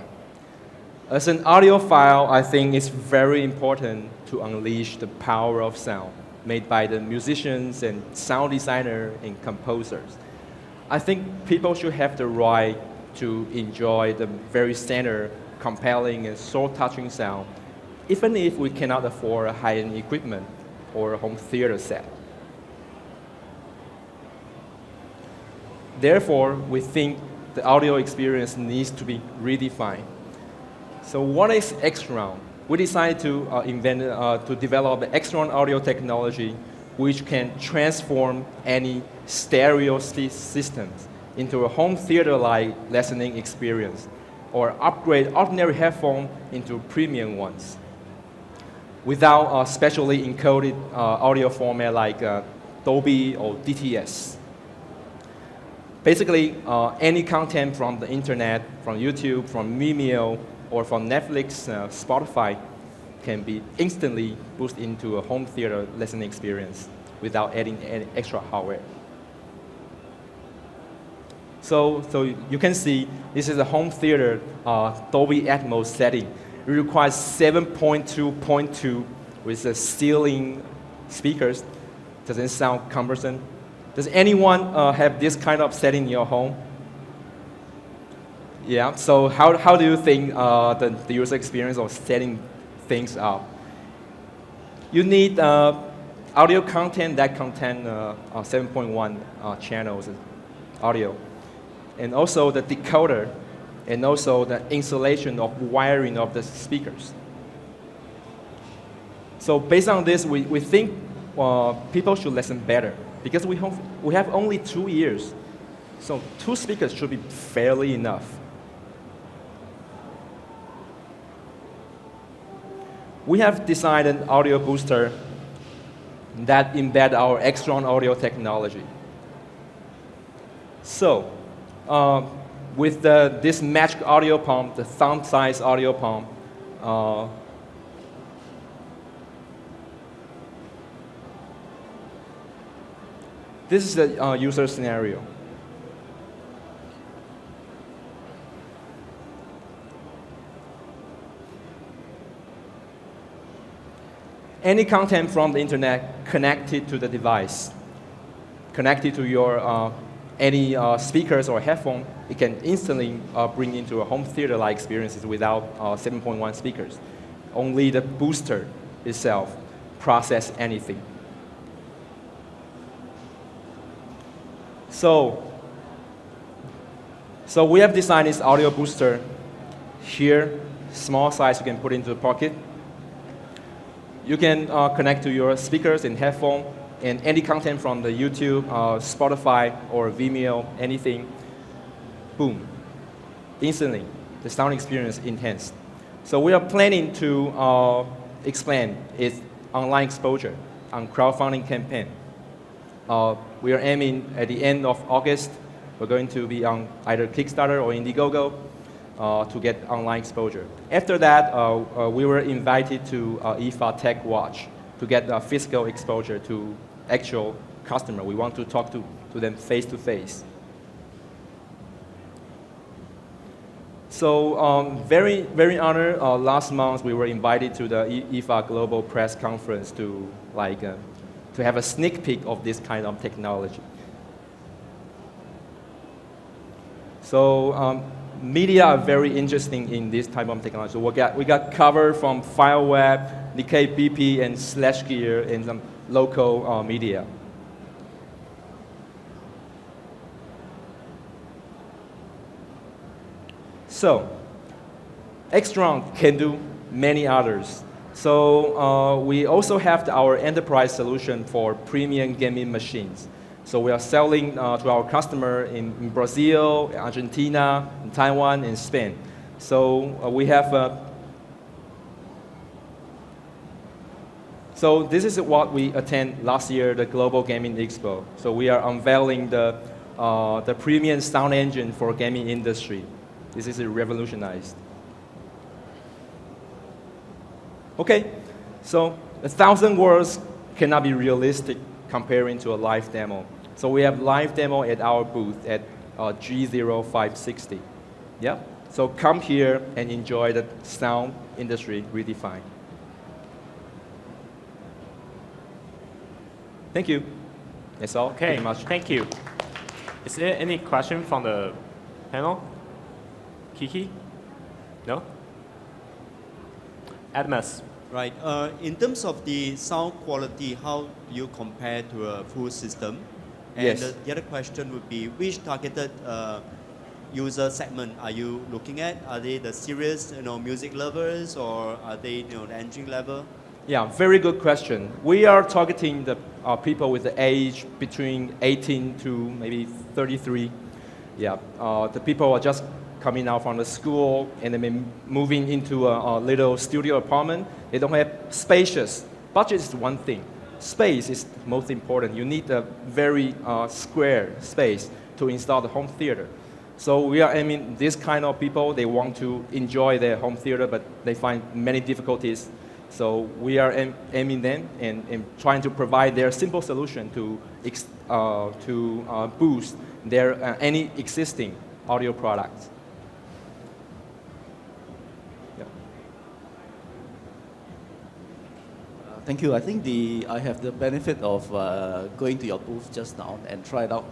As an audiophile, I think it's very important to unleash the power of sound made by the musicians and sound designers and composers. I think people should have the right to enjoy the very standard, compelling, and soul-touching sound, even if we cannot afford a high-end equipment or a home theater set. Therefore, we think the audio experience needs to be redefined. So what is X-Round? We decided to develop the X-Round audio technology which can transform any stereo systems into a home theater-like listening experience, or upgrade ordinary headphones into premium ones, without a specially encoded audio format like Dolby or DTS. Basically, any content from the internet, from YouTube, from Vimeo, or from Netflix, Spotify, can be instantly boosted into a home theater listening experience without adding any extra hardware. So you can see this is a home theater Dolby Atmos setting. It requires 7.2.2 with the ceiling speakers. Doesn't sound cumbersome. Does anyone have this kind of setting in your home? Yeah, so how do you think the user experience of setting things up. You need audio content that contain 7.1 channels audio, and also the decoder, and also the installation of wiring of the speakers. So based on this, we think people should listen better, because we have only 2 years. So 2 speakers should be fairly enough. We have designed an audio booster that embed our Extron audio technology. So with this magic audio pump, the thumb-sized audio pump, this is the user scenario. Any content from the internet connected to the device, connected to your any speakers or headphone, it can instantly bring into a home theater-like experiences without 7.1 speakers. Only the booster itself process anything. So we have designed this audio booster here, small size you can put into the pocket. You can connect to your speakers and headphone, and any content from the YouTube, Spotify, or Vimeo, anything, boom, instantly, the sound experience enhanced. So we are planning to expand its online exposure on crowdfunding campaign. We are aiming at the end of August, we're going to be on either Kickstarter or Indiegogo to get online exposure. After that, we were invited to IFA Tech Watch to get physical exposure to actual customer. We want to talk to them face to face. So very honored. Last month we were invited to the IFA Global Press Conference to have a sneak peek of this kind of technology. So media are very interesting in this type of technology. So we got cover from FireWeb, Nikkei BP, and Slash Gear, and some local media. So Extron can do many others. So we also have our enterprise solution for premium gaming machines. So we are selling to our customer in Brazil, Argentina, in Taiwan, and Spain. So we have. So this is what we attend last year, the Global Gaming Expo. So we are unveiling the premium sound engine for gaming industry. This is revolutionized. Okay, so 1,000 words cannot be realistic comparing to a live demo. So we have live demo at our booth at G0560. Yeah, so come here and enjoy the sound industry redefined. Thank you. That's all. Okay, pretty much. Thank you. Is there any question from the panel? Kiki? No? Admas. Right. In terms of the sound quality, how do you compare to a full system? And Yes. the other question would be, which targeted user segment are you looking at? Are they the serious, music lovers, or are they, the entry level? Yeah, very good question. We are targeting the people with the age between 18 to maybe 33. Yeah, the people are just coming out from the school and then moving into a little studio apartment. They don't have spacious. Budget is one thing. Space is most important. You need a very square space to install the home theater. So we are aiming this kind of people. They want to enjoy their home theater, but they find many difficulties. So we are aiming them and trying to provide their simple solution to boost their any existing audio products. Thank you. I think I have the benefit of going to your booth just now and tried out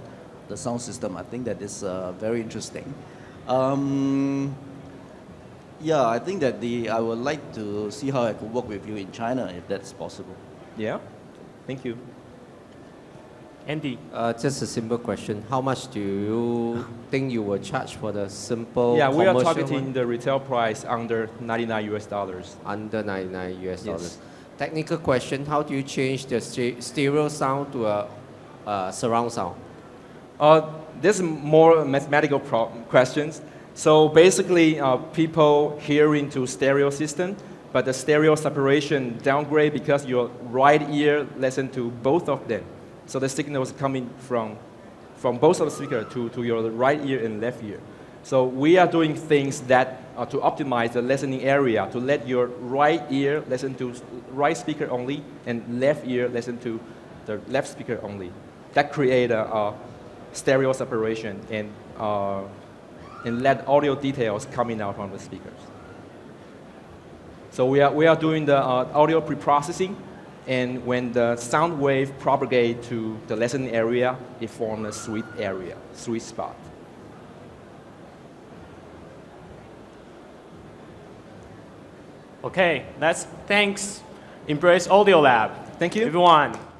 the sound system. I think that is very interesting. Yeah, I think that I would like to see how I could work with you in China, if that's possible. Yeah, thank you. Andy. Just a simple question. How much do you think you will charge for the simple Yeah, we are commercial targeting one? the retail price under $99 US. Under 99 US dollars. Yes. Technical question, how do you change the stereo sound to a surround sound? This is more mathematical questions. So basically, people hear into stereo system, but the stereo separation downgrade because your right ear listen to both of them. So the signal is coming from both of the speakers to your right ear and left ear. So we are doing things that to optimize the listening area, to let your right ear listen to right speaker only and left ear listen to the left speaker only. That create a stereo separation and let audio details coming out from the speakers. So we are doing the audio pre-processing, and when the sound wave propagate to the listening area, it forms a sweet spot. Okay, thanks Embrace Audio Lab. Thank you. Everyone.